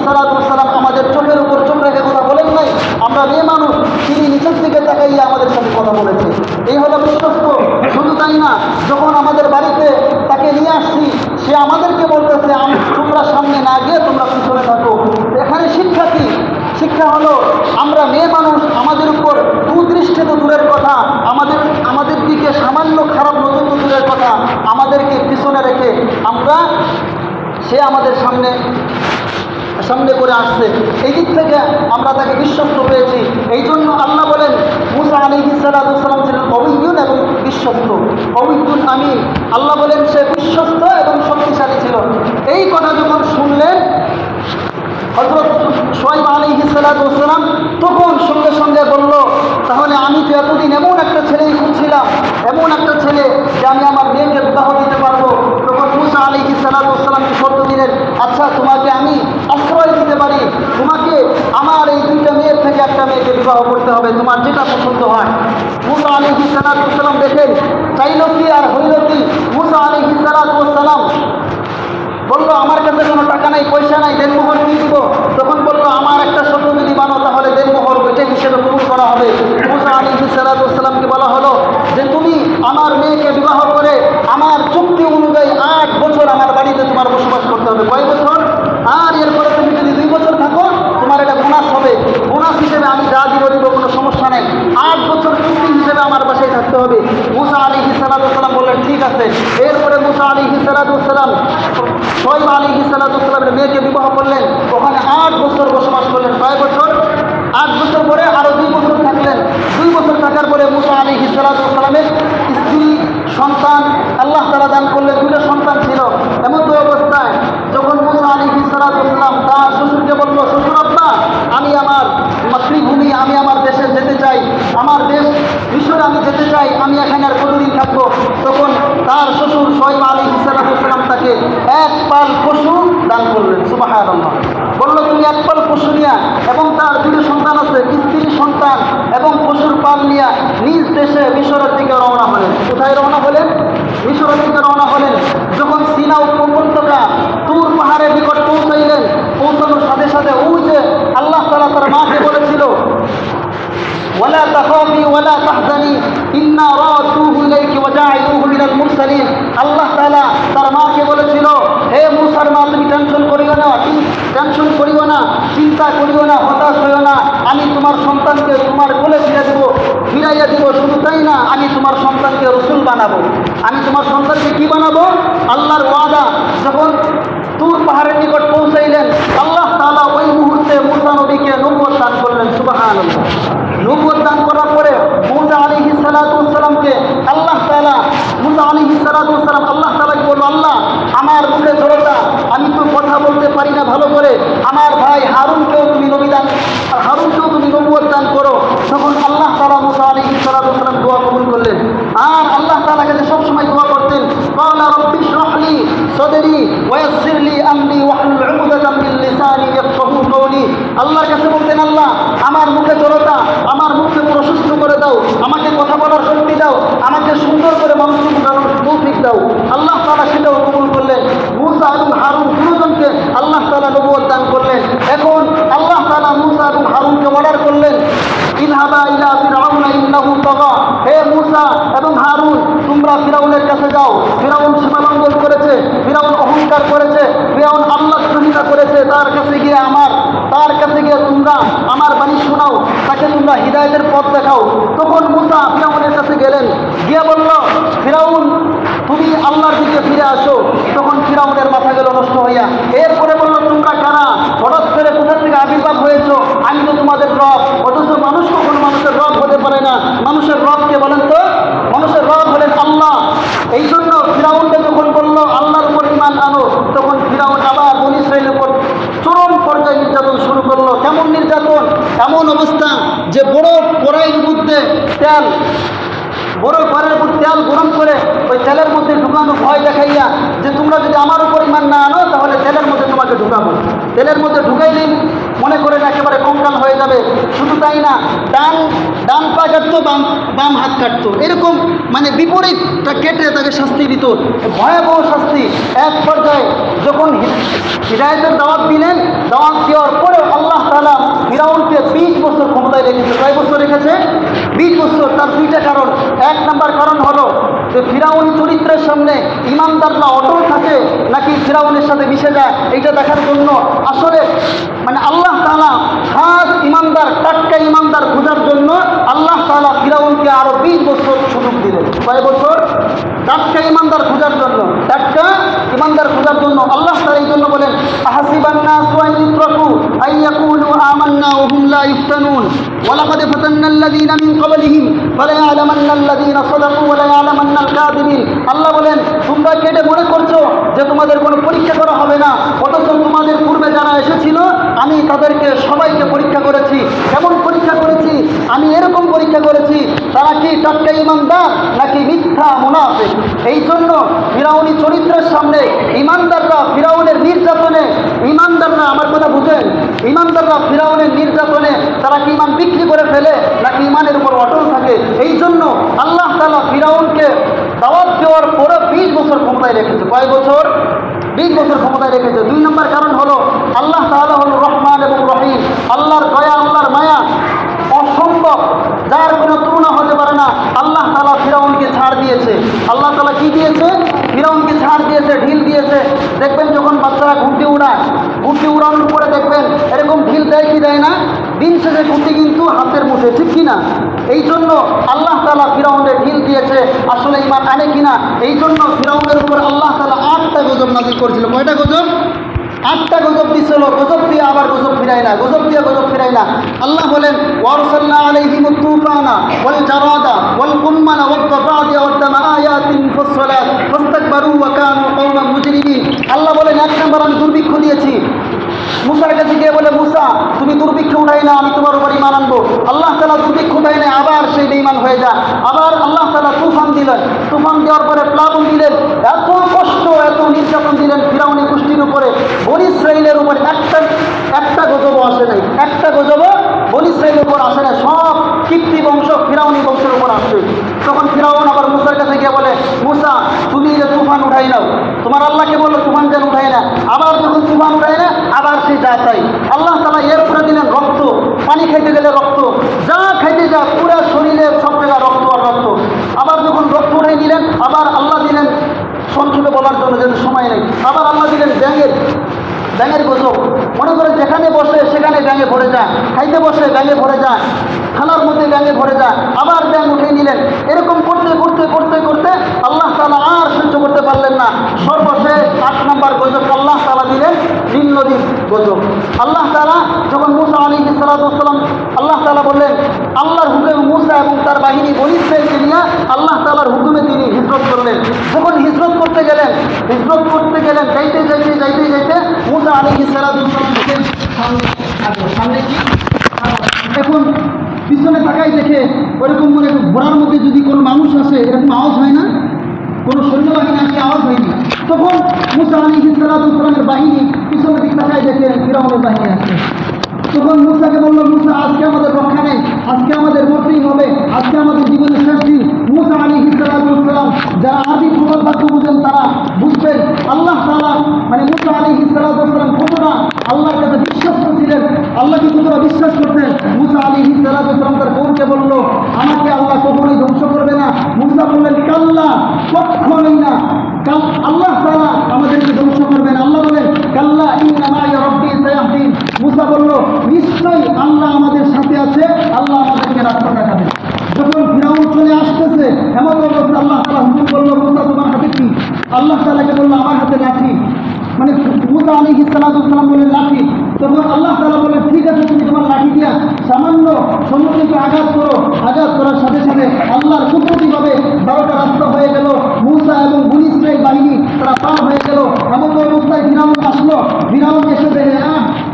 [SPEAKER 1] সালাম আমাদের চোখের উপর চোখ রেখে কথা বলেন নাই। আমরা মেয়ে মানুষ, তিনি নিচের দিকে তাকাইয়া আমাদের সাথে কথা বলেছে। এই হলো বিশ্বস্ত। শুধু তাই না, যখন আমাদের বাড়িতে তাকে নিয়ে আসছি, সে আমাদেরকে বলতেছে তোমরা সামনে না গিয়ে তোমরা পিছনে থাকো। এখানে শিক্ষা কি? শিক্ষা হলো, আমরা মেয়ে মানুষ, আমাদের উপর কুদৃষ্টি তো দূরের কথা, আমাদের দিকে সামান্য খারাপ নজর তো দূরের কথা, আমাদেরকে পিছনে রেখে সে আমাদের সামনে করে আসছে। এই দিক থেকে আমরা তাকে বিশ্বস্ত পেয়েছি। এই জন্য আল্লাহ বলেন মুসা আলাইহিস সালাম ছিলেন কওয়িয়্যুন এবং বিশ্বস্ত, কওয়িয়্যুন আমিন। আল্লাহ বলেন সে বিশ্বস্ত এবং শক্তিশালী ছিল। এই কথা যখন শুনলেন হযরত শুআয়ব আলাইহিস সালাম, তখন সঙ্গে সঙ্গে বলল, তাহলে আমি তো এতদিন এমন একটা ছেলেই খুঁজছিলাম, এমন একটা ছেলে যে আমি আমার মেয়েকে বিবাহ দিতে পারবো। তখন মুসা আলাইহিস সালামকে শর্ত দিলেন, আচ্ছা তোমাকে আমি আশ্রয় দিতে পারি, তোমাকে আমার এই দুইটা মেয়ের থেকে একটা মেয়েকে বিবাহ করতে হবে, তোমার যেটা পছন্দ হয়। মুসা আলাইহিস সালাম দেখেন চাইল কি আর হইল কি। মুসা আলাইহিস সালাম বললো, আমার কাছে কোনো টাকা নাই, পয়সা নাই, দেনমোহর দিয়ে দিব। তখন বললো, আমার একটা শর্ত যদি মানো তাহলে দেনমোহর ওইটা হিসেবে কবুল করা হবে। মুসা আলাইহিস সালামকে বলা হলো যে তুমি আমার মেয়েকে বিবাহ করে আমার চুক্তি অনুযায়ী 8 বছর আমার বাড়িতে তোমার বসবাস করতে হবে। কয় বছর? আর এরপরে তুমি যদি 2 বছর থাকো, তোমার এটা বোনাস হবে। বোনাস হিসেবে আমি যা দিব কোনো সমস্যা নেই। 8 বছর চুক্তি হিসেবে আমার বাসায় থাকতে হবে। মুসা আলাইহিস সালাম বললেন, ঠিক আছে। এরপরে মুসা আলাইহিস সালাম শুআয়ব আলাইহিস সালামের মেয়েকে বিবাহ করলেন, ওখানে 8 বছর বসবাস করলেন। কয় বছর? 8 বছর পরে আরও 2 বছর থাকলেন। 2 বছর থাকার পরে মুসা আলাইহিস সালামের স্ত্রী, সন্তান আল্লাহ তাআলা দান করলেন। 2টা সন্তান ছিল। এমন তো অবস্থায় যখন মুসা আলাইহিস সালাম তার শ্বশুরকে বলল, শ্বশুর আব্বা, আমি আমার মাতৃভূমি, আমি আমার দেশে যেতে চাই, আমার দেশ মিশরে আমি যেতে চাই, আমি এখানে আর কতদিন থাকবো? তখন তার শ্বশুর শুআয়ব আলাইহিস সালাম তাকে 1 পাল পশু দান করলেন। সুবহানাল্লাহ। বললো, তুমি 1 পাল পশু নিয়া এবং তার 2 সন্তান আছে, স্ত্রী সন্তান এবং পশুর পাল নিয়া নিজ দেশে মিশরের দিকে রওনা হলেন। কোথায় রওনা হলেন? মিশরের দিকে রওনা হলেন। যখন সিনা উপত্যকা তুর পাহাড়ের নিকট পৌঁছাইলেন, পৌঁছানোর সাথে সাথে ওই যে আল্লাহ তাআলা তার মাকে বলেছিল, ওয়ালা তাখাফি ওয়ালা তাহজানি ইন্না রাদুহু ইলাইকি ওয়া জাইলুহু মিনাল মুরসালিন। আল্লাহ তাআলা তার মাকে বলেছিল, হে মুসার মা, তুমি টেনশন করিও না, চিন্তা করিও না, হতাশ হইও না, আমি তোমার সন্তানকে তোমার কোলে ফিরাইয়া দিব। শুধু তাই না, আমি তোমার সন্তানকে রাসূল বানাবো। আমি তোমার সন্তানকে কি বানাবো? আল্লাহর ওয়াদা। যখন তুর পাহাড়ের নিকট পৌঁছাইলেন, আল্লাহ তাআলা ওই মুহূর্তে মুসা নবীকে নবুয়ত দান করলেন। সুবহানাল্লাহ। নবুয়ত দান করার পরে মুসা আলাইহিস সালামকে আল্লাহ তাআলা আল্লাহ তাআলাকে বলল, আল্লাহ আমার মুখে জড়তা, আমি তো কথা বলতে পারি না ভালো করে, আমার ভাই হারুনকেও তুমি নবুয়ত দান করো। তখন আল্লাহ তাআলা মুসা আলাইহিস সালাম দোয়া কবুল করলেন। আর আল্লাহ তাআলা কাছে সবসময় দোয়া করতেন, ক্বালা রাব্বি ইশরাহ লি সাদরি ওয়া ইয়াসসির লি আমরি ওয়াহলুল উকদাতাম মিন লিসানি ইয়াফকাহু কওলি। আল্লাহর কাছে বলতেন, আল্লাহ আমার মুখে জড়তা, আমার মুখকে প্রশস্ত করে দাও, আমাকে কথা বলার শক্তি দাও, আমাকে সুন্দর করে মানুষকে বোঝানোর তৌফিক দাও। আল্লাহ তাআলা সেটাও কবুল করলেন। মুসা এবং হারুন দুজনকে আল্লাহ তাআলা নবুয়ত দান করলেন। এখন আল্লাহ তাআলা মুসা এবং হিদায়াতের পথ দেখাও। তখন মুসা ফিরাউনের কাছে গেলেন, গিয়ে বলল, ফিরাউন তুমি আল্লাহর দিকে ফিরে আসো। তখন ফিরাউনের মাথা গেল নষ্ট হইয়া। এরপরে বলল, তোমরা কারা, হঠাৎ করে কোথা থেকে আবির্ভাব হয়েছো, আমি তো তোমাদের রব। অথচ মানুষ কখনো মানুষের রব হতে পারে না। মানুষের রব কে বলেন তো? মানুষের রব হলেন আল্লাহ। এই জন্য ফিরাউনকে যখন বলল আল্লাহর উপর ঈমান আনো, তখন ফিরাউন আবার বনী ইসরাইলের উপর চরম পর্যায়ে নির্যাতন শুরু করলো। কেমন নির্যাতন? এমন অবস্থা যে বড় কড়াইয়ের মধ্যে তেল, বড় ঘরের উপর তেল গরম করে ওই তেলের মধ্যে ঢুকানো ভয় দেখাইয়া যে তোমরা যদি আমার উপর ঈমান না আনো তাহলে তেলের মধ্যে তোমাকে ঢুকাবো। তেলের মধ্যে ঢুকাইলেই মনে করেন একেবারে কঙ্কাল হয়ে যাবে। শুধু তাই না, ডান পা কাটতো, বাম হাত কাটতো, এরকম মানে বিপরীতটা কেটে তাকে শাস্তি দিত, ভয়াবহ শাস্তি। এক পর্যায়ে যখন হিদায়াতের দাওয়াত দিলেন, দাওয়াত দেওয়ার পরেও আল্লাহ তাআলা ফিরাউনকে 20 বছর ক্ষমতায় রেখেছে। কয় বছর রেখেছে? 20 বছর। তার দুইটা কারণ। এক নাম্বার কারণ হলো যে ফিরাউনি চরিত্রের সামনে ইমানদাররা অটল থাকে নাকি ফিরাউনের সাথে মিশে যায়, এইটা দেখার জন্য আসলে মানে আল্লাহ তাআলা খাস ইমানদার, টাটকা ইমানদার খোঁজার জন্য আল্লাহ তাআলা ফিরাউনকে আরো 20 বছর সুযোগ দিলেন। কয় বছর? টাটকা ইমানদার খোঁজার জন্য, টাটকা ইমানদার খোঁজার জন্য আল্লাহ তাআলা এই জন্য বলেন, আহাসিবান নাসু আন ইউতরাকু আন ইয়াকুলু আমান্না ওয়া হুম লা ইফতানুন ওয়া লাকাদ ফাতান্নাল্লাযীনা মিন ক্বাবলিহিম ফালায়ালামান্নাল্লাযীনা সাদাকু ওয়া লায়ালামান্নাল কাযিবিন। আল্লাহ বলেন, তোমরা কেটে মনে করছো যে তোমাদের কোনো পরীক্ষা করা হবে না, অথচ তোমাদের পূর্বে যারা এসেছিল আমি তাদেরকে সবাইকে পরীক্ষা করেছি। কেমন পরীক্ষা করেছি? আমি এরকম পরীক্ষা করেছি তারা কি টাটকা ইমানদার নাকি মিথ্যা মুনাফিক। এই জন্য ফিরাউনি চরিত্রের সামনে ইমানদাররা ফিরাউনের নির্যাতনে, ইমানদাররা আমার কথা বুঝেন, ইমানদাররা ফিরাউনের নির্যাতনে তারা কি ইমান বিক্রি করে ফেলে নাকি ইমানের উপর অটল থাকে। এই জন্য আল্লাহ তাআলা ফিরাউনকে দাওয়াত দেওয়ার পরে 20 বছর ক্ষমতায় রেখেছে। কয় বছর? 20 বছর ক্ষমতায় রেখেছে। দুই নম্বর কারণ হলো আল্লাহ তাআলা হল রহমান এবং রহিম। আল্লাহর দয়া, আল্লাহর মায়া অসম্ভব, যার কোনো তুলনা হতে পারে না। আল্লাহ তাআলা ফিরাউনকে ছাড় দিয়েছে। আল্লাহ তাআলা কি দিয়েছে? ফিরাউনকে ছাড় দিয়েছে, ঢিল দিয়েছে। দেখবেন যখন বাচ্চারা ঘুরতে উড়ায়, ঘুরতে উড়ানোর পরে দেখবেন এরকম ঢিল দেয় কি দেয় না? দিন শেষে ঘুরতে কিন্তু হাতের মুঠে, ঠিক কিনা? এই জন্য আল্লাহ তাআলা ফিরাউনের ঢিল দিয়েছে, আসলে ইমান আনে কিনা। এই জন্য ফিরাউনের উপর আল্লাহ তাআলা 8টা গজব নাযিল করেছিল। কয়টা গজব? 8টা গজব দিছিল। গজব দিয়ে আবার গজব ফিরায় না, গজব দিয়ে গজব ফিরায় না। আল্লাহ বলেন, ওয়ারসালনা আলাইহিমুত তুফানা ওয়াল জারাদা ওয়াল কুম্মালা ওয়াদ দাফাদিয়া ওয়াদ দামা আয়াতিন মুফাসসালাত ফাস্তাকবারু ওয়া কানু কওমান মুজরিমিন। আল্লাহ বলেন, এক নম্বর আমি দুর্ভিক্ষ দিয়েছি। মুসার কাছে গিয়ে বলে, মুসা তুমি দুর্ভিক্ষ উঠাই না, আমি তোমার উপর ঈমান আনবো। আল্লাহ তাআলা দুর্ভিক্ষ উঠাই না, আবার সেই বেঈমান হয়ে যায়। আবার আল্লাহ তাআলা তুফান দিলেন। তুফান দেওয়ার পরে প্লাবন দিলেন। এত কষ্ট, এত নির্যাতন দিলেন ফিরাউনি গোষ্ঠীর উপরে। বনী ইসরাইলের উপর একটা গজবও আসে নাই, একটা গজবও বনী ইসরাইলের উপর আসে না। সব কিপ্তি বংশ ফিরাউনি বংশের উপর আসে। তখন ফিরাউন আবার মুসার কাছে গিয়ে বলে, মুসা তুমি যে তুফান উঠাই নাও, তোমার আল্লাহকে বললো তুফান যেন উঠাই না। আবার যখন তুফান উঠাই না, আবার সে যা চাই। আল্লাহ তাআলা এর উপরে দিলেন রক্ত, পানি খাইতে গেলে রক্ত, যা খাইতে যা পুরো শরীরে সব জায়গায় রক্ত আর রক্ত। আবার যখন রক্ত উঠাই দিলেন, আবার আল্লাহ দিলেন সংক্ষেপে বলার জন্য যেন সময় নেই, আবার আল্লাহ দিলেন ব্যাঙের গজব। মনে করে যেখানে বসে সেখানে ব্যাঙে ভরে যায়, খাইতে বসে ব্যাঙে ভরে যায়, খালার মধ্যে ব্যাঙে ভরে যায়, আবার ব্যাঙ উঠে নিলেন। এরকম করতে করতে করতে করতে আল্লাহ তাআলা আর সহ্য করতে পারলেন না। সর্বশেষ 8 নম্বর গজব আল্লাহ তাআলা দিলেন নীল নদীর গজব। আল্লাহ তাআলা যখন মুসা আলাইহিস সালাতু ওয়াস সালাম, আল্লাহ তাআলা বললেন, আল্লাহর হুকুমে মুসা এবং তার বাহিনী বনী ইসরাইলকে নিয়ে আল্লাহ তাআলার হুকুমে তিনি হিজরত করলেন। যখন হিজরত করতে গেলেন, যাইতে যাইতে যাইতে যাইতে মুসা আলাইহিস সালাতু ওয়াস সালাম দেখেন সামনে কি, এখন পিছনে তাকাই দেখে ওরকম মনে ঘোড়ার মধ্যে যদি কোনো মানুষ আসে এরকম আওয়াজ হয় না, কোনো সৈন্যবাহিনী আসলে আওয়াজ হয়নি। তখন মুসা আলাইহিস সালাতু ওয়াস সালামের বাহিনী পিছনের দিক তাকাই দেখে ফিরআউনের বাহিনী আসছে। তখন মুসাকে বলল, মুসা আজকে আমাদের রক্ষা নেই, আজকে আমাদের মরতেই হবে, আজকে আমাদের জীবনের শেষ দিন। মুসা আলাইহিস সালাতু ওয়াস সালাম, যারা আরবি প্রবাদ বাক্য বুঝেন তারা বুঝবেন আল্লাহ তাআলা মানে মুসা আলাইহিস সালাতু ওয়াস সালাম কতটা আল্লাহর কাছে বিশ্বস্ত ছিলেন, আল্লাহকে কতটা বিশ্বাস করতেন। মুসা আলাইহিস সালাতু ওয়াস সালাম তার কওমকে বলল, আমাকে আল্লাহ কখনোই ধ্বংস করবে না। মুসা বললেন, কাল্লা, কখনোই না, আল্লাহ তাআলা আমাদেরকে ধ্বংস করবেন। আল্লাহ বলেন, কাল্লা ইন্না মা'ই রাব্বি সায়াহদিন। মুসা বলল, নিশ্চয়ই আল্লাহ আমাদের সাথে আছে, আল্লাহ আমাদেরকে তাআলাকে বলল আমার হাতে লাঠি, মানে মুসা আলাইহিস সালাম বললেন লাঠি। তখন আল্লাহ তাআলা বললেন ঠিক আছে, তুমি তোমার লাঠি দিয়া সামান্য সমুদ্রকে আঘাত করো। আঘাত করার সাথে সাথে আল্লাহর কুদরতিভাবে 12টা রাস্তা হয়ে গেল। মুসা এবং বনী ইসরাইল বাহিনী তারা পার হয়ে গেল। এমন অবস্থায় ফিরাউন আসলো। ফিরাউন এসে দেখে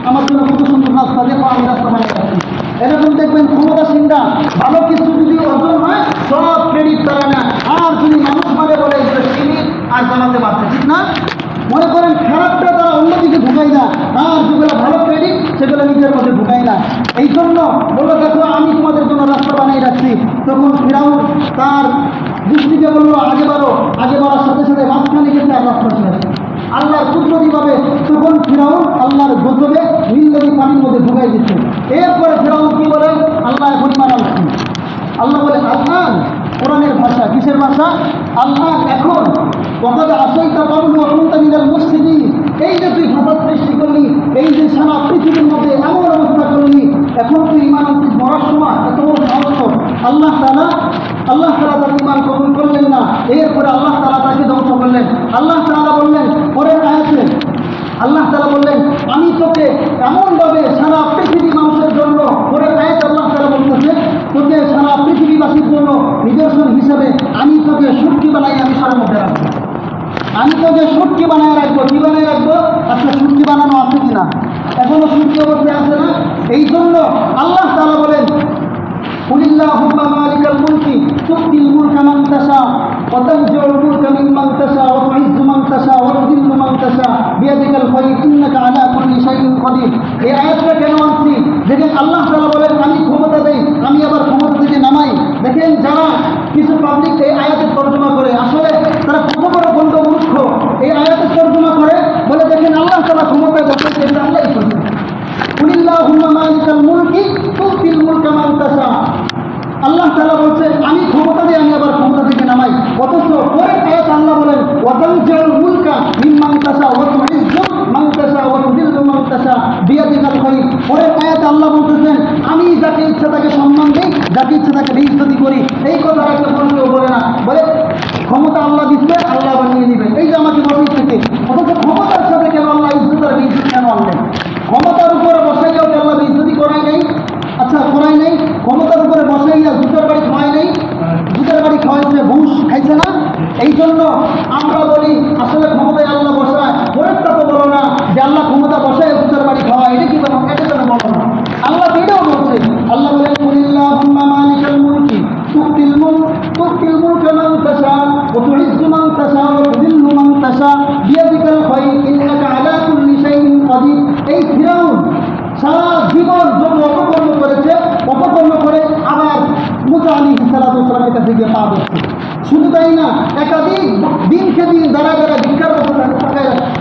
[SPEAKER 1] আমার জন্য কত সুন্দর রাস্তা, দেখো আমি রাস্তা বানিয়ে রাখছি। এরকম দেখবেন ক্ষমতাসীনরা ভালো কিছু যদি অর্জন হয় সব ক্রেডিট তারা না, আর যদি মানুষ মানে বলে ক্রেডিট আর জানাতে পারছে, ঠিক না? মনে করেন খারাপটা তারা অন্যদিকে ঢুকাই না, আর যেগুলো ভালো ক্রেডিট সেগুলো নিজের মধ্যে ঢুকাই না। এই জন্য বললো দেখো আমি তোমাদের জন্য রাস্তা বানিয়ে রাখছি। তখন ফিরাউন তার দৃষ্টিকে বললো আগে বাড়ো। আগে বাড়ার সাথে সাথে মাঝখানে গেছে আর রাস্তা শেষ। আল্লাহর কুদরতিভাবে তখন ফিরাউন আল্লাহর গজবে নীল নদী পানির মধ্যে ঢুকাই দিচ্ছে। এরপরে ফিরাউন কি বলে, আল্লাহ এখন মানাচ্ছি। আল্লাহ বলে আল্লাহ, কোরআনের ভাষা, কিসের ভাষা? আল্লাহ এখন কখন আসাইতা পাবলু অকুন্তা মিনাল মুফসিদিন, এই যে তুই ফাসাদ সৃষ্টি করলি, এই যে সারা পৃথিবীর মধ্যে এমন অবস্থা করলি, এখন তুই ইমান আনছিস মরার সময়, এত বড় সাহস। আল্লাহ তাআলা তার ইমান কবুল করলেন না। এরপরে আল্লাহ তাআলা তাকে ধ্বংস করলেন। আল্লাহ তাআলা বললেন পরের আয়াতে, আল্লাহ তাআলা বললেন আমি তোকে এমনভাবে সারা পৃথিবী মানুষের জন্য, পরের আয়াত আল্লাহ তাআলা বলতেছে তোকে সারা পৃথিবীবাসীর জন্য নিদর্শন হিসেবে আমি তোকে সুটকি বানাই আমি সারা মধ্যে রাখবো। আমি তোকে সুটকি বানায় রাখবো। কি বানায় রাখবো? আচ্ছা সুটকি বানানো আছে কিনা? এখনো সুটকি অবস্থায় আছে না? এই জন্য আল্লাহ তাআলা বলেন কুলিল্লাহুম্মা মালিকাল মুলকি তুতিল মুলকা মান তাশা ওয়া তানজিউল মুলকা মিম্মান তাশা ওয়া তুইজ্জু মান তাশা ওয়া তুযিল্লু মান তাশা বিয়াদিকাল খায়র ইন্নাকা আলা কুল্লি শাইইন কাদির। এই আয়াতটা কেন আনছি? দেখেন আল্লাহ তাআলা বলেন আমি ক্ষমতা দেই, আমি আবার ক্ষমতা থেকে নামাই। দেখেন যারা কিছু পাবলিক এই আয়াতের তর্জমা করে, আসলে তারা কত বড় গন্ড মূর্খ। এই আয়াতের তর্জমা করে বলে দেখেন আল্লাহ তাআলা ক্ষমতায় বসেছে, এটা আল্লাহই করেছে। কুলিল্লাহুম্মা মালিকাল মুলকি তুতিল মুলকা মান তাশা। আল্লাহ তাআলা বলছেন আমি ক্ষমতা দিই, আমি আবার ক্ষমতা থেকে নামাই। অথচ পরের আয়াত আল্লাহ বলেন ওয়া তানজিউল মুলকা মিম্মান তাশা ওয়া তুইজ্জু মান তাশা ওয়া তুযিল্লু মান তাশা বিয়াদিকাল খায়র। পরের আয়াত আল্লাহ বলতেছেন আমি যাকে ইচ্ছা তাকে সম্মান দিই, যাকে ইচ্ছা তাকে বেইজ্জতি করি। এই কথা একটা কেউ বলে না, বলে ক্ষমতা আল্লাহ দিচ্ছে, আল্লাহ বানিয়ে নেবেন, এই যে আমাকে বসেই থেকে। অথচ ক্ষমতার সাথে কেন আল্লাহ ইজ্জত আর বেইজ্জত কেন আনলেন? ক্ষমতার উপরে বসাইয়াও কি আল্লাহ বেইজ্জতি করাই নাই? আচ্ছা করাই নাই। ক্ষমতার উপরে বসাইয়া জুতার বাড়ি খাওয়াই নাই? জুতার বাড়ি খাওয়াইছে, ঘুষ খাইছে না? এই জন্য আমরা বলি আসলে ক্ষমতায় আল্লাহ বসায়, পরেরটা তো বলো না যে আল্লাহ ক্ষমতা বসায় জুতার বাড়ি খাওয়ায়, এটা কি বলো? এটা কেন বলো না? আল্লাহ এটাও বলছে। আল্লাহ বলেন কুলিল্লাহুম্মা মালিকাল মুলকি তুতিল মুলকা মান তাশা ওয়া তুইজ্জু মান তাশা ওয়া তুযিল্লু মান তাশা বিয়াদিকাল খায়র ইন্নাকা আলা কুল্লি শাইইন কাদির। এই ফিরাউন সারা জীবন যত অপকর্ম করেছে, অপকর্ম করে আবার মুসা আলাইহিস সালামের কাছে গিয়ে পা দিচ্ছে। শুধু তাই না, একাধিক দিনকে দিন দাঁড়ায় দাঁড়ায় ভিক্ষার মতো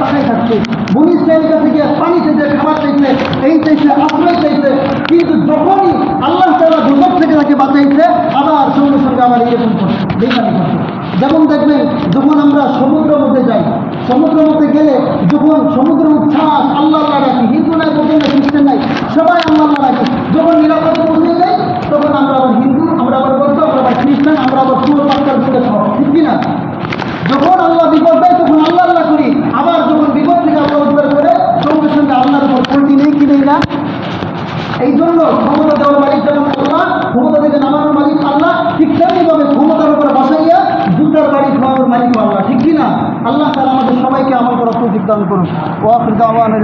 [SPEAKER 1] তাকাই থাকছে। বনী ইসরাইলের কাছে গিয়ে পানি চাইছে, খাবার চাইছে, এই চাইছে, আশ্রয় চাইছে। কিন্তু যখনই আল্লাহ তাআলা দুজক থেকে তাকে বাঁচাইছে, আবার সঙ্গে সঙ্গে আবার এরকম করছে, বেইমানি করছে। যেমন দেখবেন যখন আমরা সমুদ্রের মধ্যে যাই, সমুদ্রের মধ্যে গেলে যখন সমুদ্রের উচ্ছ্বাস আল্লাহ রাখি, হিন্দু নাই, মুসলিম নাই, খ্রিস্টান নাই, সবাই আল্লাহ রাখি। যখন নিরাপদে পৌঁছে যাই তখন আমরা আবার হিন্দু, আমরা আবার বৌদ্ধ, আমরা আবার খ্রিস্টান, আমরা আবার সুর পাক্কার দিকে সব, ঠিক কিনা? যখন আল্লাহ বিপদ দেয় তখন আল্লাহ করি, আবার যখন বিপদ থেকে আল্লাহ উদ্ধার করে সঙ্গে সঙ্গে আল্লাহর উপর পোল্টি নেই কি নেই না? এই জন্য ক্ষমতা দেওয়ার মালিক যেমন আল্লাহ, ক্ষমতা থেকে নামানোর মালিক আল্লাহ, ঠিক তেমনিভাবে ক্ষমতার উপরে বসাইয়া জুতার বাড়ি খাওয়ানোর মালিক আল্লাহ, ঠিক কিনা? আল্লাহ তাআলা আমাদের সবাইকে আমল করার তৌফিক দান করুন। ওয়া আখিরু দাওয়ানা